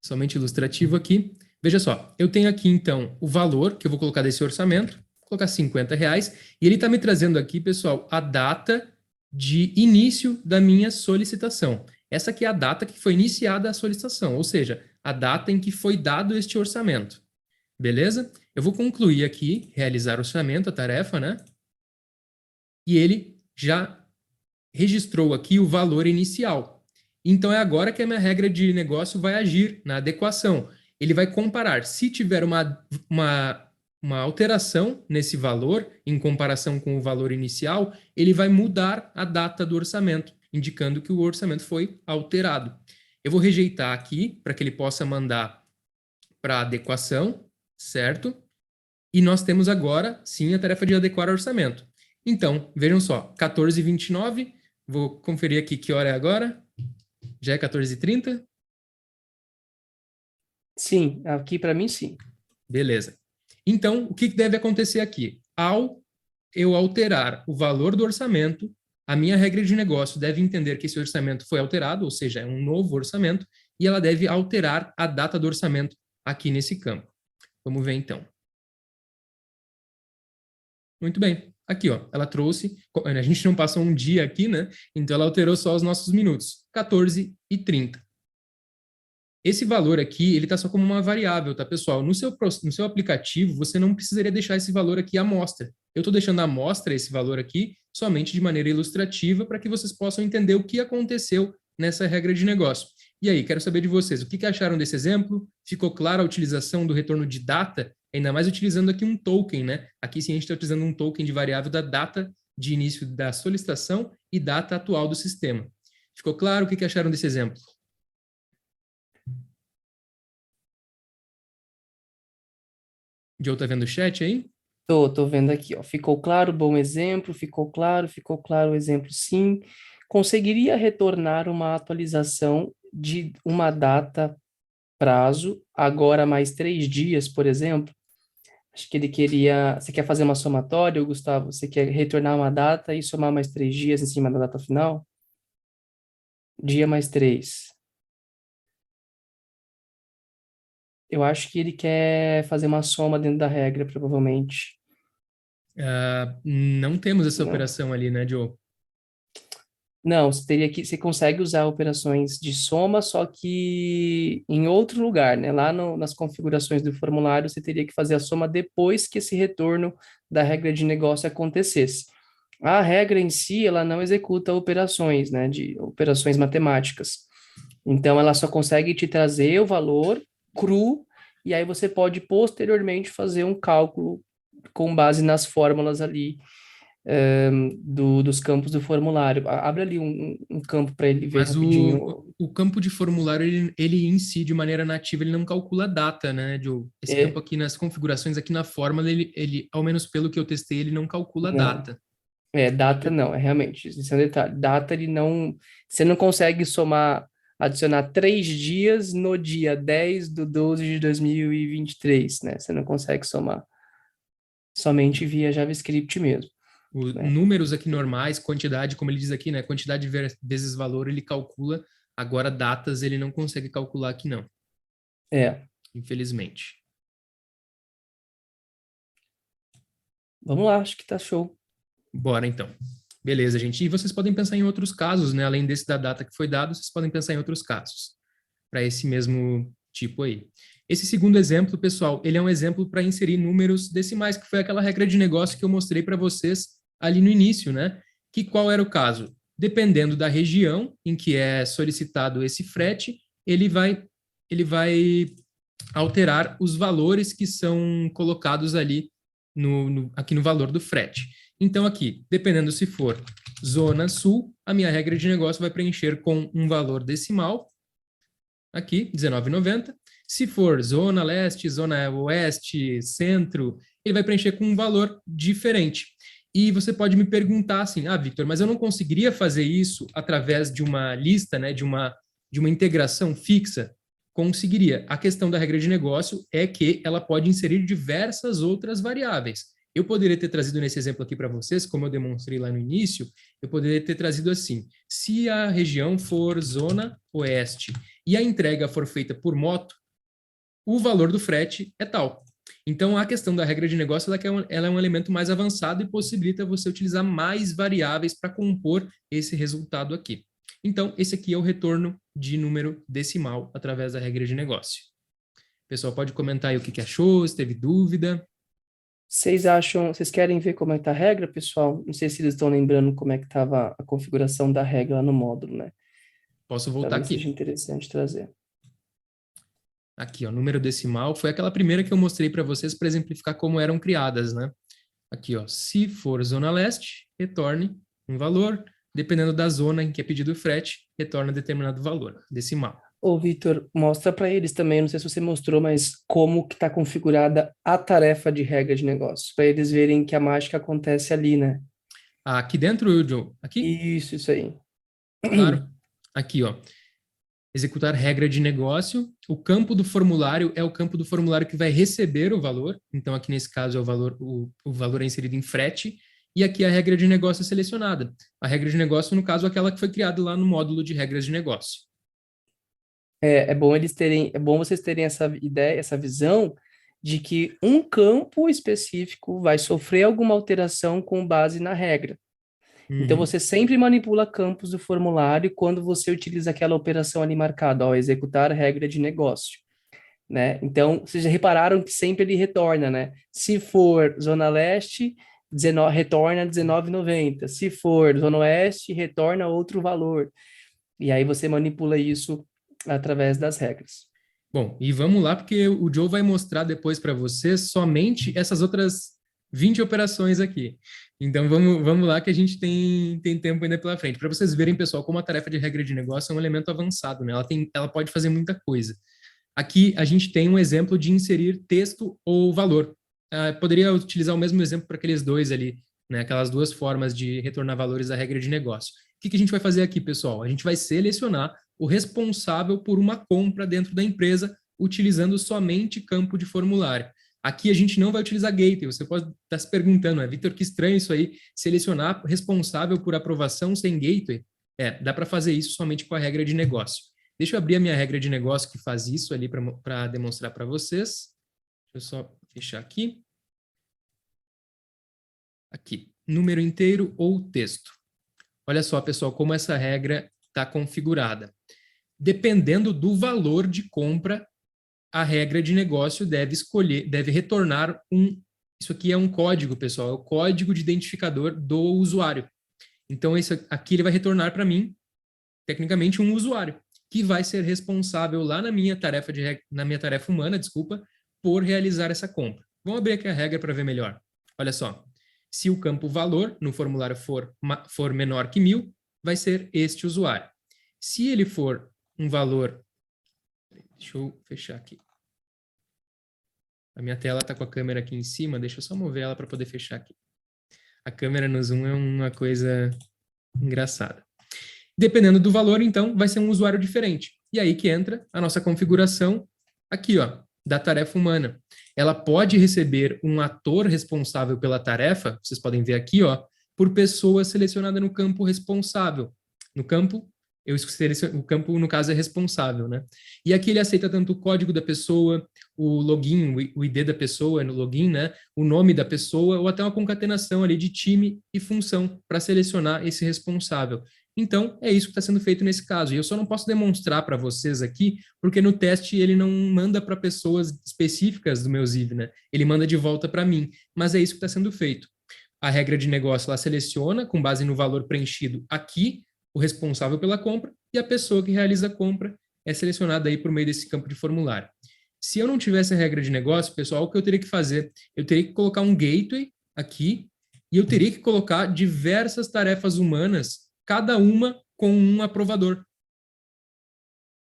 somente ilustrativo aqui. Veja só, eu tenho aqui então o valor que eu vou colocar desse orçamento, vou colocar R$50, e ele está me trazendo aqui, pessoal, a data de início da minha solicitação. Essa aqui é a data que foi iniciada a solicitação, ou seja, a data em que foi dado este orçamento. Beleza? Eu vou concluir aqui, realizar o orçamento, a tarefa, né? E ele já registrou aqui o valor inicial. Então, é agora que a minha regra de negócio vai agir na adequação. Ele vai comparar. Se tiver uma uma alteração nesse valor, em comparação com o valor inicial, ele vai mudar a data do orçamento, indicando que o orçamento foi alterado. Eu vou rejeitar aqui, para que ele possa mandar para adequação, certo? E nós temos agora, sim, a tarefa de adequar o orçamento. Então, vejam só, 14h29, vou conferir aqui que hora é agora. Já é 14h30? Sim, aqui para mim sim. Beleza. Então, o que deve acontecer aqui? Ao eu alterar o valor do orçamento, a minha regra de negócio deve entender que esse orçamento foi alterado, ou seja, é um novo orçamento, e ela deve alterar a data do orçamento aqui nesse campo. Vamos ver então. Muito bem. Aqui, ó, ela trouxe, a gente não passou um dia aqui, né? Então ela alterou só os nossos minutos, 14h30. Esse valor aqui, ele está só como uma variável, tá, pessoal? No seu aplicativo, você não precisaria deixar esse valor aqui à amostra. Eu estou deixando à amostra esse valor aqui somente de maneira ilustrativa para que vocês possam entender o que aconteceu nessa regra de negócio. E aí, quero saber de vocês, o que acharam desse exemplo? Ficou clara a utilização do retorno de data, ainda mais utilizando aqui um token, né? Aqui sim a gente está utilizando um token de variável da data de início da solicitação e data atual do sistema. Ficou claro? O que acharam desse exemplo? Joe, tá vendo o chat aí? Tô vendo aqui, ó. Ficou claro, bom exemplo, ficou claro o exemplo, sim. Conseguiria retornar uma atualização de uma data, prazo, agora mais 3 dias, por exemplo? Acho que ele queria. Você quer fazer uma somatória, Gustavo? Você quer retornar uma data e somar mais 3 dias em cima da data final? Dia mais 3. Eu acho que ele quer fazer uma soma dentro da regra, provavelmente. Não temos essa Não. operação ali, né, Joe? Não, você consegue usar operações de soma, só que em outro lugar, né? Lá nas configurações do formulário, você teria que fazer a soma depois que esse retorno da regra de negócio acontecesse. A regra em si, ela não executa operações, né? De operações matemáticas. Então, ela só consegue te trazer o valor cru, e aí você pode posteriormente fazer um cálculo com base nas fórmulas ali dos campos do formulário. Abre ali um campo para ele ver Mas o, rapidinho. o campo de formulário, ele em si, de maneira nativa, ele não calcula data, né, Joe? Esse campo É, aqui nas configurações, aqui na fórmula, ele, ao menos pelo que eu testei, ele não calcula não, data. data não, é realmente, esse é um detalhe. Data ele não, você não consegue somar, adicionar 3 dias no dia 10/12/2023, né? Você não consegue somar, somente via JavaScript mesmo, né? Números aqui normais, quantidade, como ele diz aqui, né, quantidade vezes valor, ele calcula. Agora, datas, ele não consegue calcular aqui, não, É, infelizmente. vamos lá, acho que tá show. Bora, então. Beleza, gente. E vocês podem pensar em outros casos, né? Além desse da data que foi dado, vocês podem pensar em outros casos para esse mesmo tipo aí. Esse segundo exemplo, pessoal, ele é um exemplo para inserir números decimais, que foi aquela regra de negócio que eu mostrei para vocês ali no início, né? Que qual era o caso? Dependendo da região em que é solicitado esse frete, ele vai alterar os valores que são colocados ali aqui no valor do frete. Então, aqui, dependendo se for Zona Sul, a minha regra de negócio vai preencher com um valor decimal, aqui, R$19,90. Se for Zona Leste, Zona Oeste, Centro, ele vai preencher com um valor diferente. E você pode me perguntar assim, Victor, mas eu não conseguiria fazer isso através de uma lista, né, de uma integração fixa? Conseguiria. A questão da regra de negócio é que ela pode inserir diversas outras variáveis. Eu poderia ter trazido nesse exemplo aqui para vocês, como eu demonstrei lá no início, eu poderia ter trazido assim: se a região for Zona Oeste e a entrega for feita por moto, o valor do frete é tal. Então, a questão da regra de negócio ela é um elemento mais avançado e possibilita você utilizar mais variáveis para compor esse resultado aqui. Então, esse aqui é o retorno de número decimal através da regra de negócio. O pessoal pode comentar aí o que achou, se teve dúvida. Vocês querem ver como é que tá a regra, pessoal? Não sei se eles estão lembrando como é que estava a configuração da regra lá no módulo, né? Posso voltar Talvez seja aqui. interessante trazer. Aqui, ó, número decimal, foi aquela primeira que eu mostrei para vocês para exemplificar como eram criadas, né? Aqui, ó, se for zona leste, retorne um valor, dependendo da zona em que é pedido o frete, retorna determinado valor, decimal. Ô, Vitor, mostra para eles também, não sei se você mostrou, mas como que está configurada a tarefa de regra de negócio, para eles verem que a mágica acontece ali, né? Aqui dentro, Joe, aqui, Isso aí. claro, aqui, ó, executar regra de negócio. O campo do formulário é o campo do formulário que vai receber o valor. Então, aqui nesse caso, é o valor é inserido em frete. E aqui a regra de negócio é selecionada. A regra de negócio, no caso, é aquela que foi criada lá no módulo de regras de negócio. É bom eles terem, é bom vocês terem essa ideia, essa visão de que um campo específico vai sofrer alguma alteração com base na regra. Então Uhum. você sempre manipula campos do formulário quando você utiliza aquela operação ali marcada, ó, executar regra de negócio, né? Então vocês já repararam que sempre ele retorna, né? Se for zona leste, 19, retorna 19,90. Se for zona oeste, retorna outro valor. E aí você manipula isso através das regras. Bom, e vamos lá, porque o Joe vai mostrar depois para vocês somente essas outras 20 operações aqui. Então vamos lá que a gente tem tempo ainda pela frente. Para vocês verem, pessoal, como a tarefa de regra de negócio é um elemento avançado, né? Ela pode fazer muita coisa. Aqui a gente tem um exemplo de inserir texto ou valor. Poderia utilizar o mesmo exemplo para aqueles dois ali, né? Aquelas duas formas de retornar valores à regra de negócio. O que a gente vai fazer aqui, pessoal? A gente vai selecionar o responsável por uma compra dentro da empresa, utilizando somente campo de formulário. Aqui a gente não vai utilizar gateway. Você pode estar se perguntando, Vitor, que estranho isso aí, selecionar responsável por aprovação sem gateway. Dá para fazer isso somente com a regra de negócio. Deixa eu abrir a minha regra de negócio que faz isso ali para demonstrar para vocês. Deixa eu só fechar aqui. Aqui, número inteiro ou texto. Olha só, pessoal, como essa regra está configurada. Dependendo do valor de compra, a regra de negócio deve retornar isso aqui é um código, pessoal, é o código de identificador do usuário. Então, esse aqui ele vai retornar para mim, tecnicamente, um usuário, que vai ser responsável lá na minha tarefa humana, desculpa, por realizar essa compra. Vamos abrir aqui a regra para ver melhor. Olha só, se o campo valor no formulário for menor que 1.000, vai ser este usuário. Se ele for um valor, deixa eu fechar aqui. A minha tela está com a câmera aqui em cima, deixa eu só mover ela para poder fechar aqui. A câmera no Zoom é uma coisa engraçada. Dependendo do valor, então, vai ser um usuário diferente. E aí que entra a nossa configuração aqui, ó, da tarefa humana. Ela pode receber um ator responsável pela tarefa, vocês podem ver aqui, ó, por pessoa selecionada no campo responsável. No campo, o campo, no caso, é responsável, né? E aqui ele aceita tanto o código da pessoa, o login, o ID da pessoa no login, né? O nome da pessoa, ou até uma concatenação ali de time e função para selecionar esse responsável. Então, é isso que está sendo feito nesse caso. E eu só não posso demonstrar para vocês aqui, porque no teste ele não manda para pessoas específicas do meu ZIV, né? Ele manda de volta para mim. Mas é isso que está sendo feito. A regra de negócio ela seleciona, com base no valor preenchido aqui, o responsável pela compra, e a pessoa que realiza a compra é selecionada aí por meio desse campo de formulário. Se eu não tivesse a regra de negócio, pessoal, o que eu teria que fazer? Eu teria que colocar um gateway aqui, e eu teria que colocar diversas tarefas humanas, cada uma com um aprovador,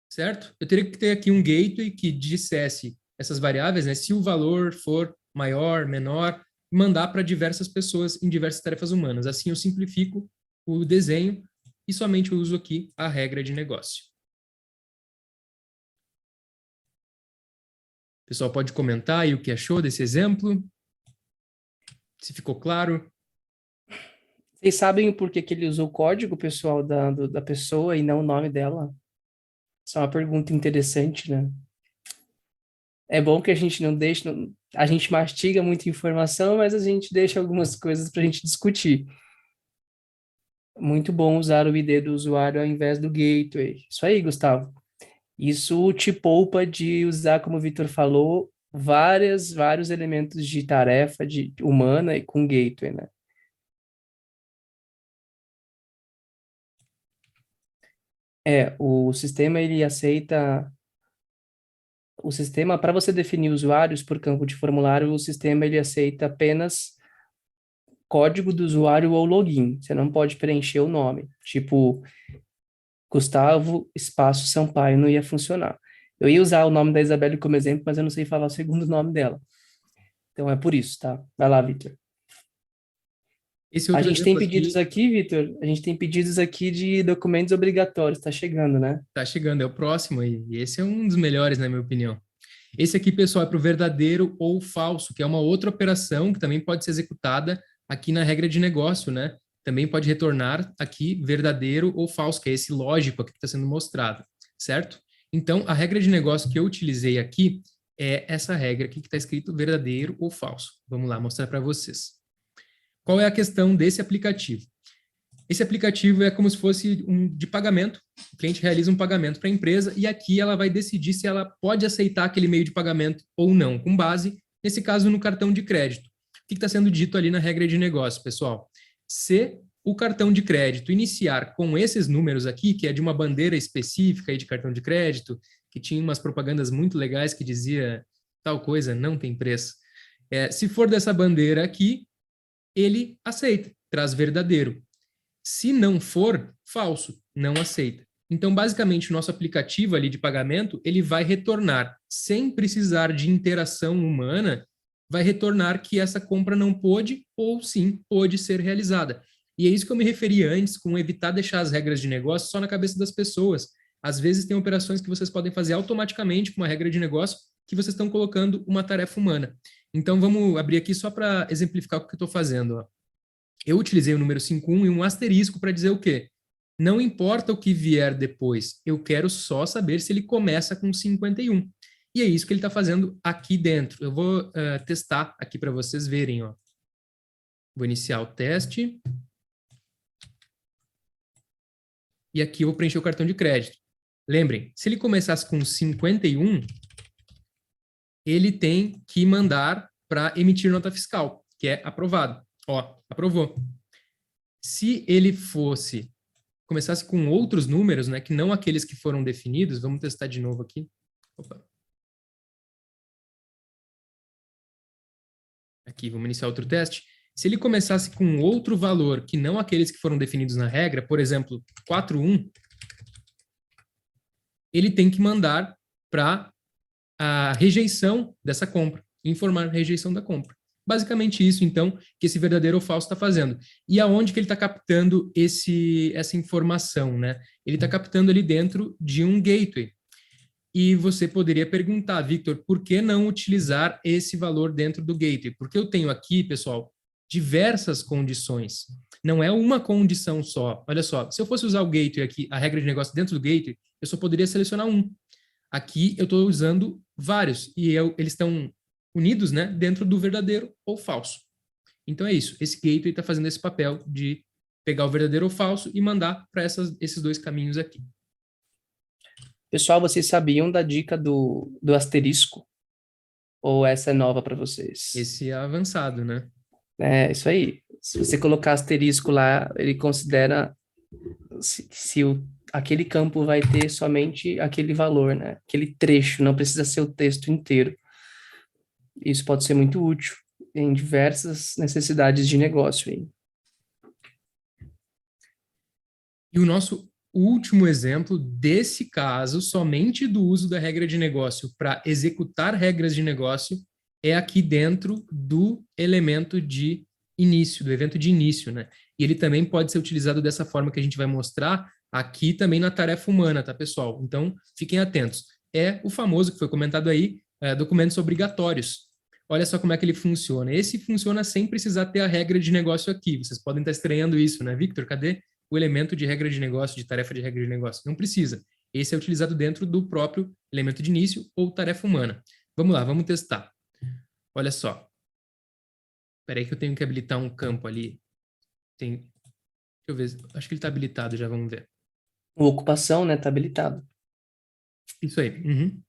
certo? Eu teria que ter aqui um gateway que dissesse essas variáveis, né? Se o valor for maior, menor, mandar para diversas pessoas em diversas tarefas humanas. Assim eu simplifico o desenho e somente eu uso aqui a regra de negócio. O pessoal pode comentar aí o que achou desse exemplo, se ficou claro. Vocês sabem o porquê que ele usou o código pessoal da pessoa e não o nome dela? Isso é uma pergunta interessante, né? É bom que a gente não deixa, a gente mastiga muita informação, mas a gente deixa algumas coisas para a gente discutir. Muito bom usar o ID do usuário ao invés do gateway. Isso aí, Gustavo. Isso te poupa de usar, como o Vitor falou, vários elementos de tarefa de humana e com gateway, né? O sistema ele aceita o sistema, para você definir usuários por campo de formulário, o sistema ele aceita apenas código do usuário ou login. Você não pode preencher o nome. Tipo, Gustavo espaço Sampaio não ia funcionar. Eu ia usar o nome da Isabelle como exemplo, mas eu não sei falar o segundo nome dela. Então é por isso, tá? Vai lá, Vitor. Esse A outro gente tem exemplo pedidos aqui aqui, Vitor. A gente tem pedidos aqui de documentos obrigatórios. Tá chegando, né? está chegando, é o próximo, e esse é um dos melhores, na minha opinião. Esse aqui, pessoal, é para o verdadeiro ou falso, que é uma outra operação que também pode ser executada aqui na regra de negócio, né? Também pode retornar aqui verdadeiro ou falso, que é esse lógico aqui que está sendo mostrado, certo? Então, a regra de negócio que eu utilizei aqui é essa regra aqui que está escrito verdadeiro ou falso. Vamos lá, mostrar para vocês. Qual é a questão desse aplicativo? Esse aplicativo é como se fosse um de pagamento. O cliente realiza um pagamento para a empresa e aqui ela vai decidir se ela pode aceitar aquele meio de pagamento ou não, com base, nesse caso, no cartão de crédito. O que está sendo dito ali na regra de negócio, pessoal? Se o cartão de crédito iniciar com esses números aqui, que é de uma bandeira específica aí de cartão de crédito, que tinha umas propagandas muito legais que dizia tal coisa, não tem preço. Se for dessa bandeira aqui, ele aceita, traz verdadeiro. Se não for, falso, não aceita. Então, basicamente, o nosso aplicativo ali de pagamento, ele vai retornar, sem precisar de interação humana, vai retornar que essa compra não pôde ou sim pôde ser realizada. E é isso que eu me referi antes, com evitar deixar as regras de negócio só na cabeça das pessoas. Às vezes tem operações que vocês podem fazer automaticamente com uma regra de negócio que vocês estão colocando uma tarefa humana. Então, vamos abrir aqui só para exemplificar o que eu estou fazendo. Ó. Eu utilizei o número 51 e um asterisco para dizer o quê? Não importa o que vier depois, eu quero só saber se ele começa com 51. E é isso que ele está fazendo aqui dentro. Eu vou testar aqui para vocês verem. Ó. Vou iniciar o teste. E aqui eu vou preencher o cartão de crédito. Lembrem, se ele começasse com 51, ele tem que mandar para emitir nota fiscal, que é aprovado. Ó, aprovou. Se ele começasse com outros números, né, que não aqueles que foram definidos, vamos testar de novo aqui. Opa. Aqui, vamos iniciar outro teste. Se ele começasse com outro valor que não aqueles que foram definidos na regra, por exemplo, 41, ele tem que mandar para a rejeição dessa compra, informar a rejeição da compra. Basicamente isso, então, que esse verdadeiro ou falso está fazendo. E aonde que ele está captando essa informação, né? Ele está captando ali dentro de um gateway. E você poderia perguntar, Victor, por que não utilizar esse valor dentro do gateway? Porque eu tenho aqui, pessoal, diversas condições. Não é uma condição só. Olha só, se eu fosse usar o gateway aqui, a regra de negócio dentro do gateway, eu só poderia selecionar um. Aqui eu estou usando vários e eles estão unidos, né, dentro do verdadeiro ou falso. Então é isso. Esse gateway está fazendo esse papel de pegar o verdadeiro ou falso e mandar para esses dois caminhos aqui. Pessoal, vocês sabiam da dica do asterisco? Ou essa é nova para vocês? Esse é avançado, né? É, isso aí. Se você colocar asterisco lá, ele considera se aquele campo vai ter somente aquele valor, né? Aquele trecho, não precisa ser o texto inteiro. Isso pode ser muito útil em diversas necessidades de negócio aí. E o nosso último exemplo desse caso, somente do uso da regra de negócio para executar regras de negócio, é aqui dentro do elemento de início, do evento de início, né? E ele também pode ser utilizado dessa forma que a gente vai mostrar aqui também na tarefa humana, tá, pessoal? Então, fiquem atentos. É o famoso que foi comentado aí, documentos obrigatórios. Olha só como é que ele funciona. Esse funciona sem precisar ter a regra de negócio aqui. Vocês podem estar estranhando isso, né, Victor? Cadê o elemento de regra de negócio, de tarefa de regra de negócio? Não precisa. Esse é utilizado dentro do próprio elemento de início ou tarefa humana. Vamos lá, vamos testar. Olha só. Espera aí que eu tenho que habilitar um campo ali. Deixa eu ver. Acho que ele está habilitado, já vamos ver. O ocupação, né, tá habilitado. Isso aí. Uhum.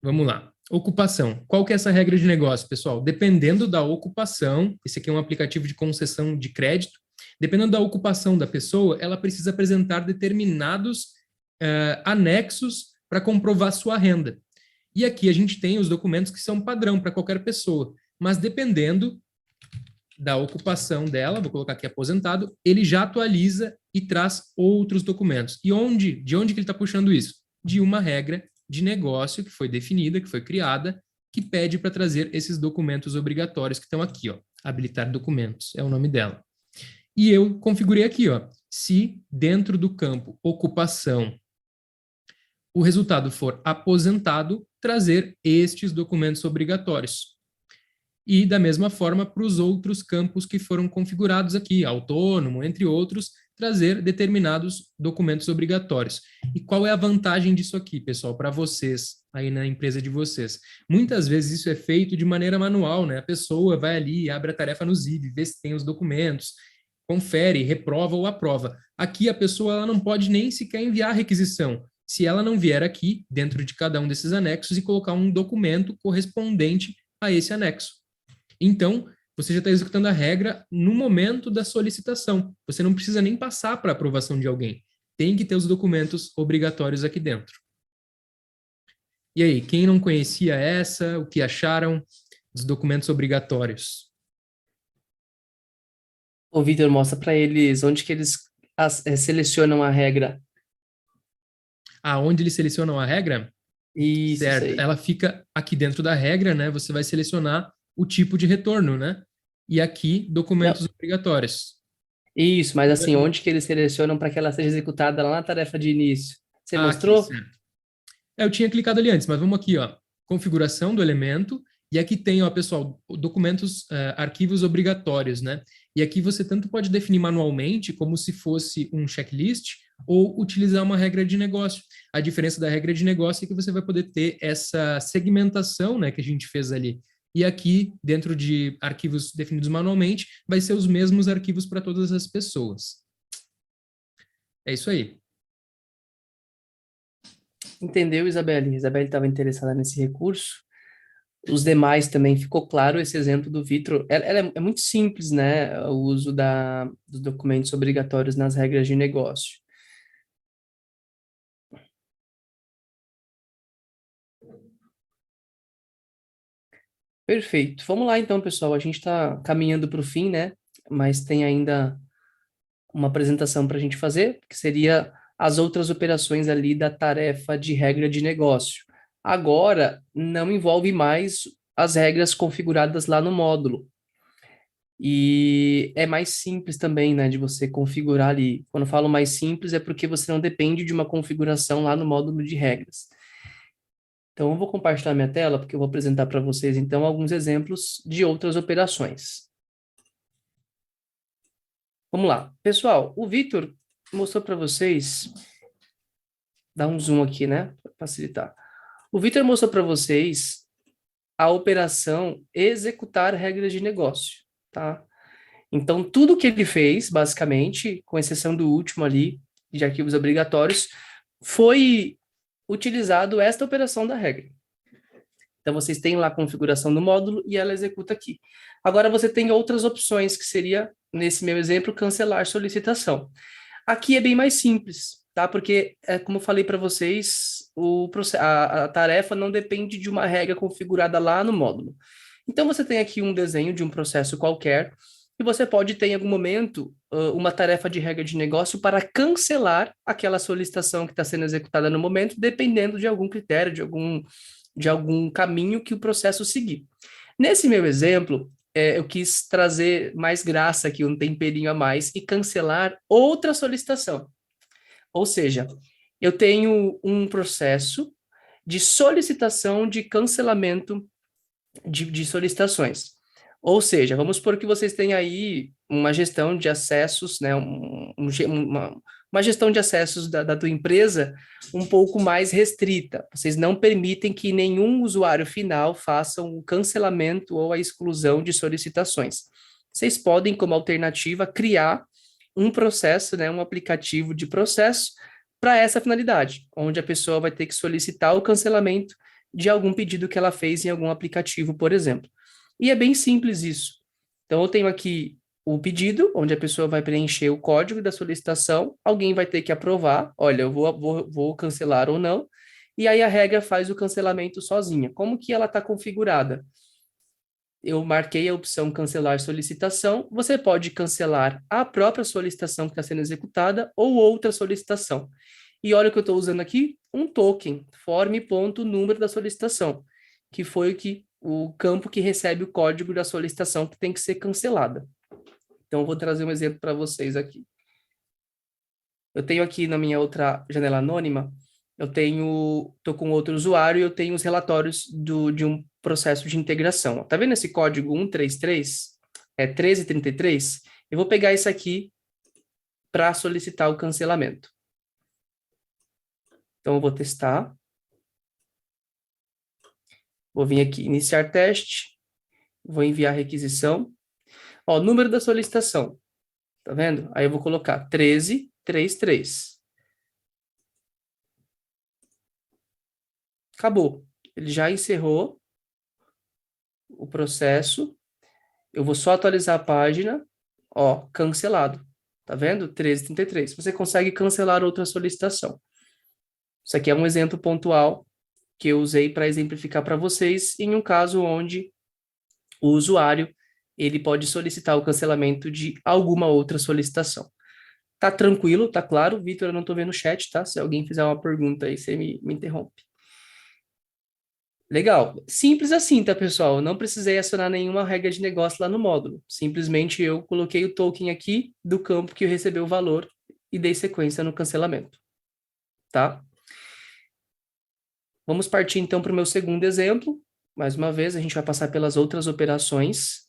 Vamos lá. Ocupação. Qual que é essa regra de negócio, pessoal? Dependendo da ocupação, esse aqui é um aplicativo de concessão de crédito, dependendo da ocupação da pessoa, ela precisa apresentar determinados anexos para comprovar sua renda. E aqui a gente tem os documentos que são padrão para qualquer pessoa, mas dependendo da ocupação dela, vou colocar aqui aposentado, ele já atualiza e traz outros documentos. E de onde que ele está puxando isso? De uma regra de negócio que foi definida, que foi criada, que pede para trazer esses documentos obrigatórios que estão aqui, ó. Habilitar documentos é o nome dela. E eu configurei aqui, ó, se dentro do campo ocupação o resultado for aposentado, trazer estes documentos obrigatórios. E da mesma forma para os outros campos que foram configurados aqui, autônomo, entre outros, trazer determinados documentos obrigatórios. E qual é a vantagem disso aqui, pessoal, para vocês, aí na empresa de vocês? Muitas vezes isso é feito de maneira manual, né? A pessoa vai ali, abre a tarefa no ZIB, vê se tem os documentos, confere, reprova ou aprova. Aqui a pessoa ela não pode nem sequer enviar a requisição, se ela não vier aqui, dentro de cada um desses anexos, e colocar um documento correspondente a esse anexo. Então, você já está executando a regra no momento da solicitação. Você não precisa nem passar para aprovação de alguém. Tem que ter os documentos obrigatórios aqui dentro. E aí, quem não conhecia essa, o que acharam dos documentos obrigatórios? O Vitor mostra para eles onde que eles selecionam a regra. Onde eles selecionam a regra? Isso Certo. aí. Ela fica aqui dentro da regra, né? Você vai selecionar o tipo de retorno, né? E aqui, documentos Não, obrigatórios. isso, mas assim, onde que eles selecionam para que ela seja executada lá na tarefa de início? Você Aqui, mostrou? certo. Eu tinha clicado ali antes, mas vamos aqui, ó. Configuração do elemento. E aqui tem, ó, pessoal, documentos, arquivos obrigatórios, né? E aqui você tanto pode definir manualmente, como se fosse um checklist, ou utilizar uma regra de negócio. A diferença da regra de negócio é que você vai poder ter essa segmentação, né, que a gente fez ali. E aqui, dentro de arquivos definidos manualmente, vai ser os mesmos arquivos para todas as pessoas. É isso aí. Entendeu, Isabelle? Isabelle estava interessada nesse recurso. Os demais também ficou claro esse exemplo do Vitor. Ela é muito simples, né? O uso dos documentos obrigatórios nas regras de negócio. Perfeito. Vamos lá então, pessoal. A gente está caminhando para o fim, né? Mas tem ainda uma apresentação para a gente fazer, que seria as outras operações ali da tarefa de regra de negócio. Agora, não envolve mais as regras configuradas lá no módulo. E é mais simples também, né, de você configurar ali. Quando eu falo mais simples, é porque você não depende de uma configuração lá no módulo de regras. Então, eu vou compartilhar minha tela, porque eu vou apresentar para vocês, então, alguns exemplos de outras operações. Vamos lá. Pessoal, o Vitor mostrou para vocês, dá um zoom aqui, né, para facilitar. O Vitor mostrou para vocês a operação executar regras de negócio, tá? Então, tudo que ele fez, basicamente, com exceção do último ali, de arquivos obrigatórios, foi utilizado esta operação da regra. Então, vocês têm lá a configuração do módulo e ela executa aqui. Agora, você tem outras opções, que seria, nesse meu exemplo, cancelar solicitação. Aqui é bem mais simples, tá? Porque, como eu falei para vocês, a tarefa não depende de uma regra configurada lá no módulo. Então, você tem aqui um desenho de um processo qualquer, e você pode ter, em algum momento, uma tarefa de regra de negócio para cancelar aquela solicitação que está sendo executada no momento, dependendo de algum critério, de algum caminho que o processo seguir. Nesse meu exemplo, eu quis trazer mais graça aqui, um temperinho a mais, e cancelar outra solicitação. Ou seja, eu tenho um processo de solicitação de cancelamento de solicitações. Ou seja, vamos supor que vocês têm aí uma gestão de acessos, né, uma gestão de acessos da tua empresa um pouco mais restrita. Vocês não permitem que nenhum usuário final faça o cancelamento ou a exclusão de solicitações. Vocês podem, como alternativa, criar um processo, né, um aplicativo de processo para essa finalidade, onde a pessoa vai ter que solicitar o cancelamento de algum pedido que ela fez em algum aplicativo, por exemplo. E é bem simples isso. Então, eu tenho aqui o pedido, onde a pessoa vai preencher o código da solicitação, alguém vai ter que aprovar, olha, eu vou cancelar ou não, e aí a regra faz o cancelamento sozinha. Como que ela está configurada? Eu marquei a opção cancelar solicitação, você pode cancelar a própria solicitação que está sendo executada ou outra solicitação. E olha o que eu estou usando aqui, um token, form.número da solicitação, que foi o campo que recebe o código da solicitação que tem que ser cancelada. Então, eu vou trazer um exemplo para vocês aqui. Eu tenho aqui na minha outra janela anônima, estou com outro usuário e eu tenho os relatórios de um processo de integração. Tá vendo esse código 133? É 1333? Eu vou pegar isso aqui para solicitar o cancelamento. Então, eu vou testar. Vou vir aqui, iniciar teste. Vou enviar requisição. Ó, número da solicitação. Tá vendo? Aí eu vou colocar 1333. Acabou. Ele já encerrou o processo. Eu vou só atualizar a página. Ó, cancelado. Tá vendo? 1333. Você consegue cancelar outra solicitação. Isso aqui é um exemplo pontual que eu usei para exemplificar para vocês em um caso onde o usuário ele pode solicitar o cancelamento de alguma outra solicitação. Tá tranquilo, tá claro? Vitor, eu não tô vendo o chat, tá? Se alguém fizer uma pergunta aí, você me interrompe. Legal. Simples assim, tá, pessoal? Eu não precisei acionar nenhuma regra de negócio lá no módulo. Simplesmente eu coloquei o token aqui do campo que recebeu o valor e dei sequência no cancelamento. Tá? Vamos partir então para o meu segundo exemplo. Mais uma vez, a gente vai passar pelas outras operações.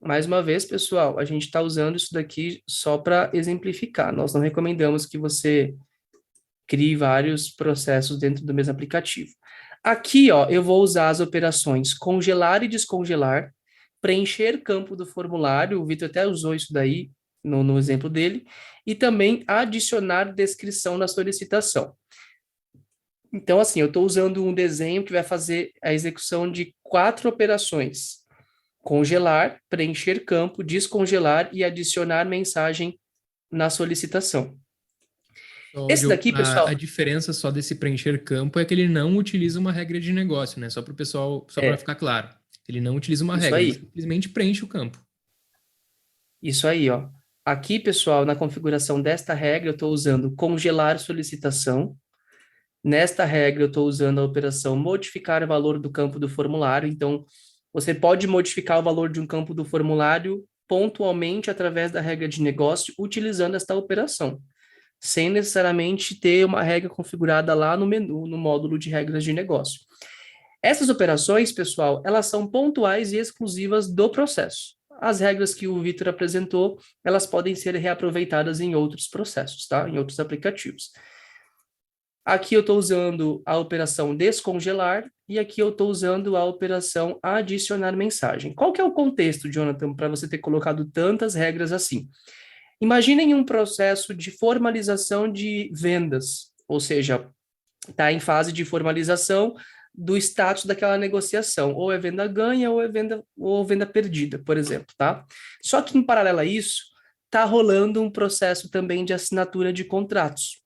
Mais uma vez, pessoal, a gente está usando isso daqui só para exemplificar. Nós não recomendamos que você crie vários processos dentro do mesmo aplicativo. Aqui, ó, eu vou usar as operações congelar e descongelar, preencher campo do formulário, o Vitor até usou isso daí no exemplo dele, e também adicionar descrição na solicitação. Então, assim, eu estou usando um desenho que vai fazer a execução de 4 operações: congelar, preencher campo, descongelar e adicionar mensagem na solicitação. Esse Diogo, daqui, a pessoal, diferença só desse preencher campo é que ele não utiliza uma regra de negócio, né? Só para o pessoal, só para é ficar claro. Ele não utiliza uma isso regra, ele aí. simplesmente preenche o campo. Isso aí, ó. Aqui, pessoal, na configuração desta regra, eu estou usando congelar solicitação. Nesta regra, eu estou usando a operação modificar o valor do campo do formulário. Então, você pode modificar o valor de um campo do formulário pontualmente através da regra de negócio, utilizando esta operação, sem necessariamente ter uma regra configurada lá no menu, no módulo de regras de negócio. Essas operações, pessoal, elas são pontuais e exclusivas do processo. As regras que o Vitor apresentou, elas podem ser reaproveitadas em outros processos, tá? Em outros aplicativos. Aqui eu estou usando a operação descongelar e aqui eu estou usando a operação adicionar mensagem. Qual que é o contexto, Jonathan, para você ter colocado tantas regras assim? Imaginem um processo de formalização de vendas, ou seja, está em fase de formalização do status daquela negociação, ou é venda ganha ou venda perdida, por exemplo, tá? Só que em paralelo a isso, está rolando um processo também de assinatura de contratos.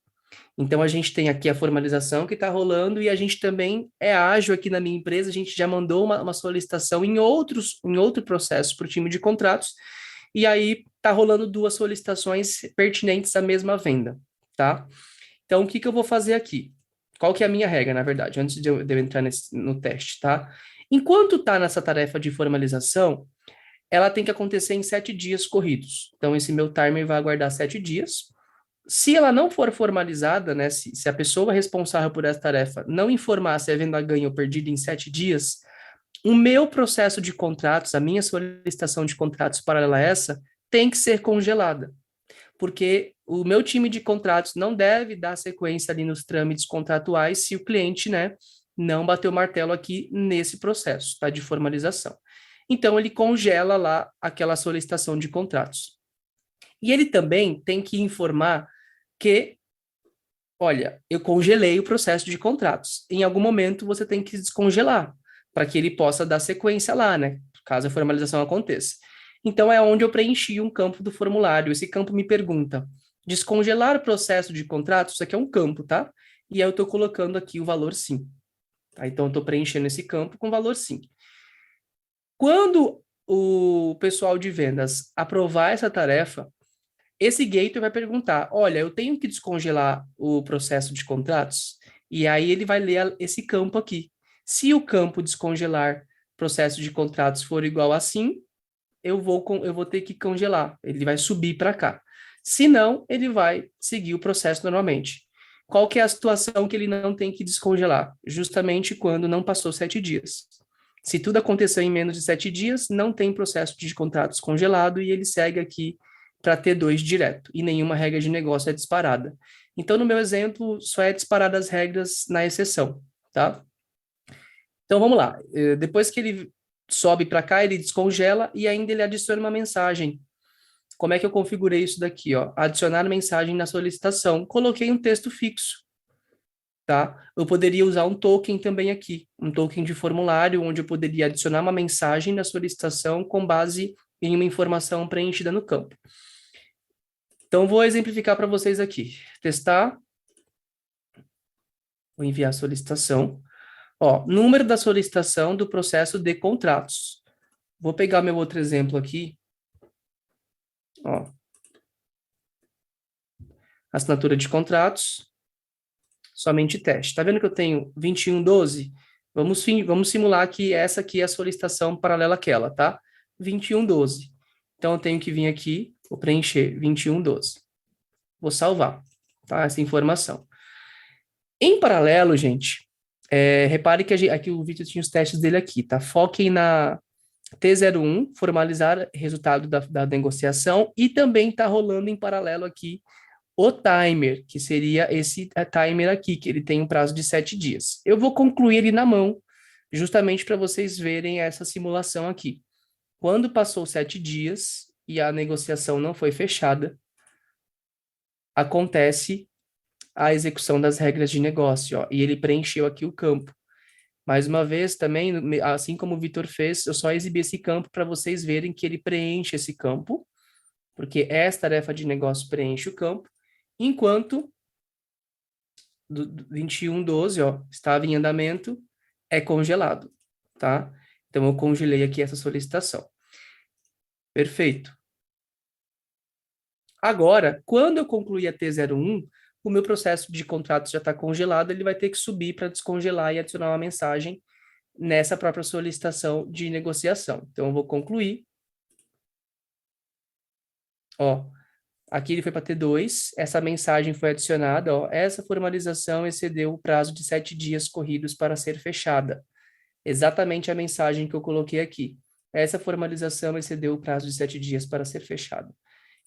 Então, a gente tem aqui a formalização que está rolando e a gente também é ágil aqui na minha empresa, a gente já mandou uma solicitação em outro processo para o time de contratos, e aí está rolando 2 solicitações pertinentes à mesma venda, tá? Então, o que eu vou fazer aqui? Qual que é a minha regra, na verdade, antes de eu entrar no teste, tá? Enquanto está nessa tarefa de formalização, ela tem que acontecer em 7 dias corridos. Então, esse meu timer vai aguardar 7 dias. Se ela não for formalizada, né, se a pessoa responsável por essa tarefa não informar se a venda ganha ou perdida em 7 dias, o meu processo de contratos, a minha solicitação de contratos paralela a essa, tem que ser congelada, porque o meu time de contratos não deve dar sequência ali nos trâmites contratuais se o cliente, né, não bater o martelo aqui nesse processo, tá, de formalização. Então, ele congela lá aquela solicitação de contratos. E ele também tem que informar que, olha, eu congelei o processo de contratos. Em algum momento você tem que descongelar para que ele possa dar sequência lá, né? Caso a formalização aconteça. Então é onde eu preenchi um campo do formulário. Esse campo me pergunta: Descongelar o processo de contrato, isso aqui é um campo, tá? E aí eu estou colocando aqui o valor sim. Tá? Então, eu estou preenchendo esse campo com valor sim. Quando o pessoal de vendas aprovar essa tarefa, esse gateway vai perguntar, olha, eu tenho que descongelar o processo de contratos? E aí ele vai ler esse campo aqui. Se o campo descongelar processo de contratos for igual a sim, eu vou ter que congelar. Ele vai subir para cá. Se não, ele vai seguir o processo normalmente. Qual que é a situação que ele não tem que descongelar? Justamente quando não passou 7 dias. Se tudo aconteceu em menos de 7 dias, não tem processo de contratos congelado e ele segue aqui para T2 direto. E nenhuma regra de negócio é disparada. Então, no meu exemplo, só é disparada as regras na exceção, tá? Então, vamos lá. Depois que ele sobe para cá, ele descongela e ainda ele adiciona uma mensagem. Como é que eu configurei isso daqui, ó? Adicionar mensagem na solicitação. Coloquei um texto fixo, tá? Eu poderia usar um token também aqui, um token de formulário, onde eu poderia adicionar uma mensagem na solicitação com base em uma informação preenchida no campo. Então, vou exemplificar para vocês aqui. Testar. Vou enviar a solicitação. Ó, número da solicitação do processo de contratos. Vou pegar meu outro exemplo aqui. Ó, assinatura de contratos, somente teste. Tá vendo que eu tenho 2112? Vamos simular que essa aqui é a solicitação paralela àquela, tá? 2112. Então, eu tenho que vir aqui, vou preencher 2112. Vou salvar, tá? Essa informação. Em paralelo, gente, repare que aqui o Victor tinha os testes dele aqui, tá? Foquem na T01, formalizar resultado da negociação, e também está rolando em paralelo aqui o timer, que seria esse timer aqui, que ele tem um prazo de 7 dias. Eu vou concluir ele na mão, justamente para vocês verem essa simulação aqui. Quando passou 7 dias e a negociação não foi fechada, acontece a execução das regras de negócio, ó, e ele preencheu aqui o campo. Mais uma vez, também, assim como o Vitor fez, eu só exibi esse campo para vocês verem que ele preenche esse campo, porque essa tarefa de negócio preenche o campo, enquanto do 2112, ó, estava em andamento, é congelado, tá? Então, eu congelei aqui essa solicitação. Perfeito. Agora, quando eu concluir a T01, o meu processo de contrato já está congelado, ele vai ter que subir para descongelar e adicionar uma mensagem nessa própria solicitação de negociação. Então, eu vou concluir. Ó, aqui ele foi para T2, essa mensagem foi adicionada, ó, essa formalização excedeu o prazo de 7 dias corridos para ser fechada. Exatamente a mensagem que eu coloquei aqui. Essa formalização excedeu o prazo de 7 dias para ser fechada.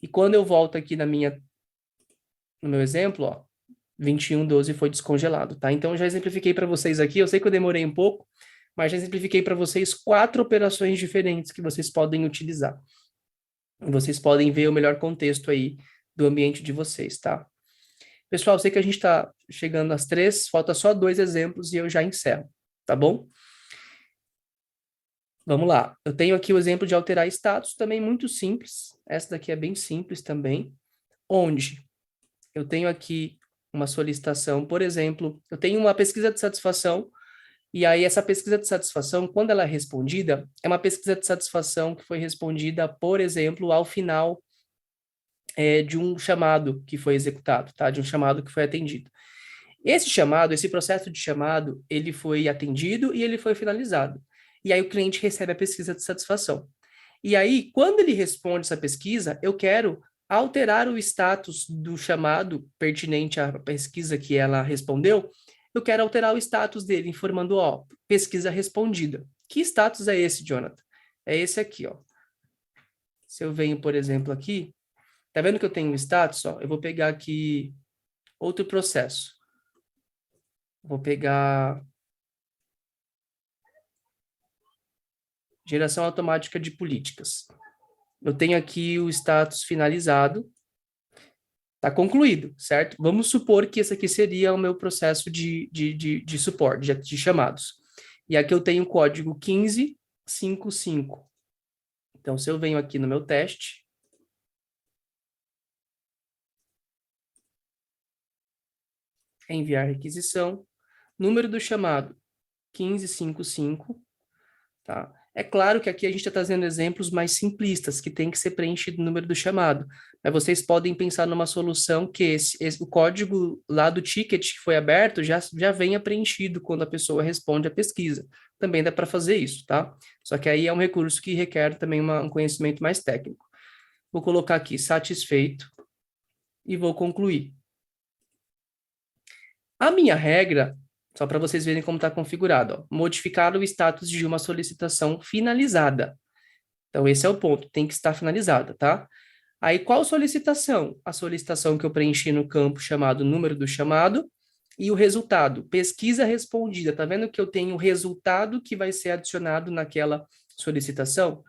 E quando eu volto aqui no meu exemplo, ó, 2112 foi descongelado, tá? Então, eu já exemplifiquei para vocês aqui, eu sei que eu demorei um pouco, mas já exemplifiquei para vocês 4 operações diferentes que vocês podem utilizar. Vocês podem ver o melhor contexto aí do ambiente de vocês, tá? Pessoal, eu sei que a gente está chegando às 3, falta só 2 exemplos e eu já encerro, tá bom? Vamos lá. Eu tenho aqui o exemplo de alterar status, também muito simples. Essa daqui é bem simples também. Onde eu tenho aqui uma solicitação, por exemplo, eu tenho uma pesquisa de satisfação, e aí essa pesquisa de satisfação, quando ela é respondida, é uma pesquisa de satisfação que foi respondida, por exemplo, ao final de um chamado que foi executado, tá? De um chamado que foi atendido. Esse chamado, esse processo de chamado, ele foi atendido e ele foi finalizado. E aí o cliente recebe a pesquisa de satisfação. E aí, quando ele responde essa pesquisa, eu quero alterar o status do chamado pertinente à pesquisa que ela respondeu, eu quero alterar o status dele, informando, ó, pesquisa respondida. Que status é esse, Jonathan? É esse aqui, ó. Se eu venho, por exemplo, aqui, tá vendo que eu tenho um status, ó? Eu vou pegar aqui outro processo. Vou pegar geração automática de políticas. Eu tenho aqui o status finalizado, está concluído, certo? Vamos supor que esse aqui seria o meu processo de suporte, de chamados. E aqui eu tenho o código 1555. Então, se eu venho aqui no meu teste, enviar requisição, número do chamado 1555, tá? É claro que aqui a gente está trazendo exemplos mais simplistas, que tem que ser preenchido o número do chamado. Mas vocês podem pensar numa solução que o código lá do ticket que foi aberto já venha preenchido quando a pessoa responde a pesquisa. Também dá para fazer isso, tá? Só que aí é um recurso que requer também um conhecimento mais técnico. Vou colocar aqui satisfeito e vou concluir. A minha regra, só para vocês verem como está configurado, ó, modificar o status de uma solicitação finalizada. Então, esse é o ponto, tem que estar finalizada, tá? Aí, qual solicitação? A solicitação que eu preenchi no campo chamado número do chamado e o resultado, pesquisa respondida. Tá vendo que eu tenho o resultado que vai ser adicionado naquela solicitação?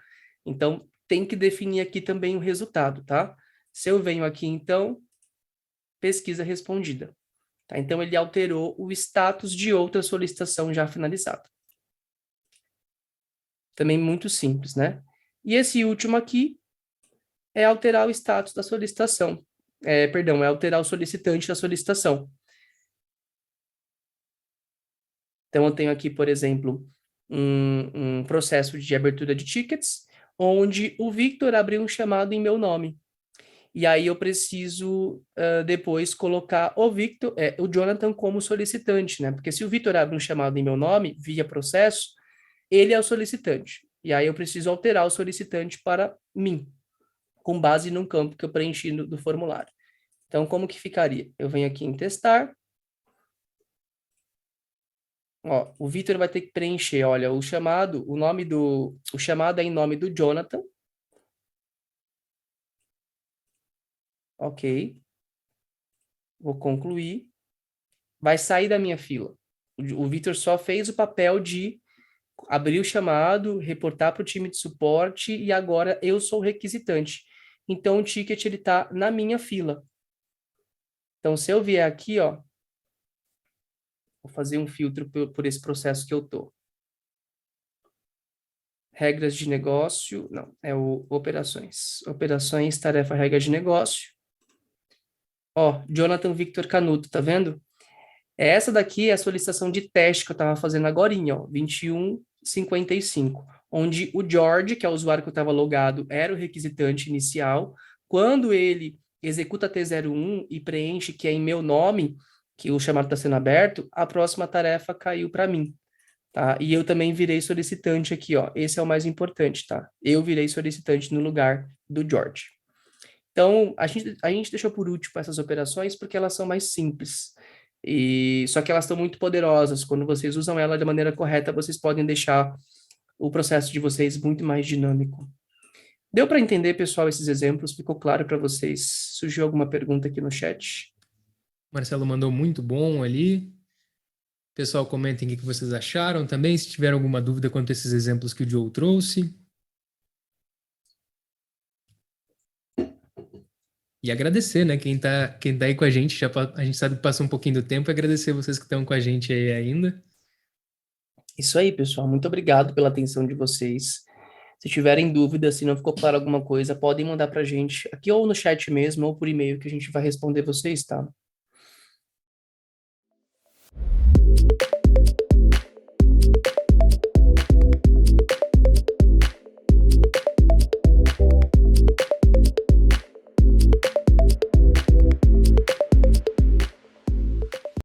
Então, tem que definir aqui também o resultado, tá? Se eu venho aqui, então, pesquisa respondida. Tá? Então, ele alterou o status de outra solicitação já finalizada. Também muito simples, né? E esse último aqui é alterar o status da solicitação. É alterar o solicitante da solicitação. Então, eu tenho aqui, por exemplo, um processo de abertura de tickets, onde o Victor abriu um chamado em meu nome. E aí eu preciso depois colocar o Jonathan como solicitante, né? Porque se o Victor abre um chamado em meu nome, via processo, ele é o solicitante. E aí eu preciso alterar o solicitante para mim, com base num campo que eu preenchi do formulário. Então, como que ficaria? Eu venho aqui em testar. Ó, o Victor vai ter que preencher, olha, o chamado é em nome do Jonathan. Ok. Vou concluir. Vai sair da minha fila. O Victor só fez o papel de abrir o chamado, reportar para o time de suporte e agora eu sou o requisitante. Então, o ticket ele está na minha fila. Então, se eu vier aqui, ó, vou fazer um filtro por esse processo que eu tô. Regras de negócio, não, é o operações. Operações, tarefa, regra de negócio. Ó, Jonathan Victor Canuto, tá vendo? Essa daqui é a solicitação de teste que eu estava fazendo agorinha, ó, 2155, onde o George, que é o usuário que eu estava logado, era o requisitante inicial. Quando ele executa T01 e preenche que é em meu nome, que o chamado está sendo aberto, a próxima tarefa caiu para mim, tá? E eu também virei solicitante aqui, ó. Esse é o mais importante, tá? Eu virei solicitante no lugar do George. Então, a gente deixou por último essas operações porque elas são mais simples. Só que elas estão muito poderosas. Quando vocês usam ela de maneira correta, vocês podem deixar o processo de vocês muito mais dinâmico. Deu para entender, pessoal, esses exemplos? Ficou claro para vocês? Surgiu alguma pergunta aqui no chat? Marcelo mandou muito bom ali. Pessoal, comentem o que vocês acharam também, se tiver alguma dúvida quanto a esses exemplos que o Joe trouxe. E agradecer, né? Quem tá aí com a gente, a gente sabe que passou um pouquinho do tempo, e agradecer vocês que estão com a gente aí ainda. Isso aí, pessoal. Muito obrigado pela atenção de vocês. Se tiverem dúvidas, se não ficou claro alguma coisa, podem mandar para a gente aqui ou no chat mesmo, ou por e-mail, que a gente vai responder vocês, tá?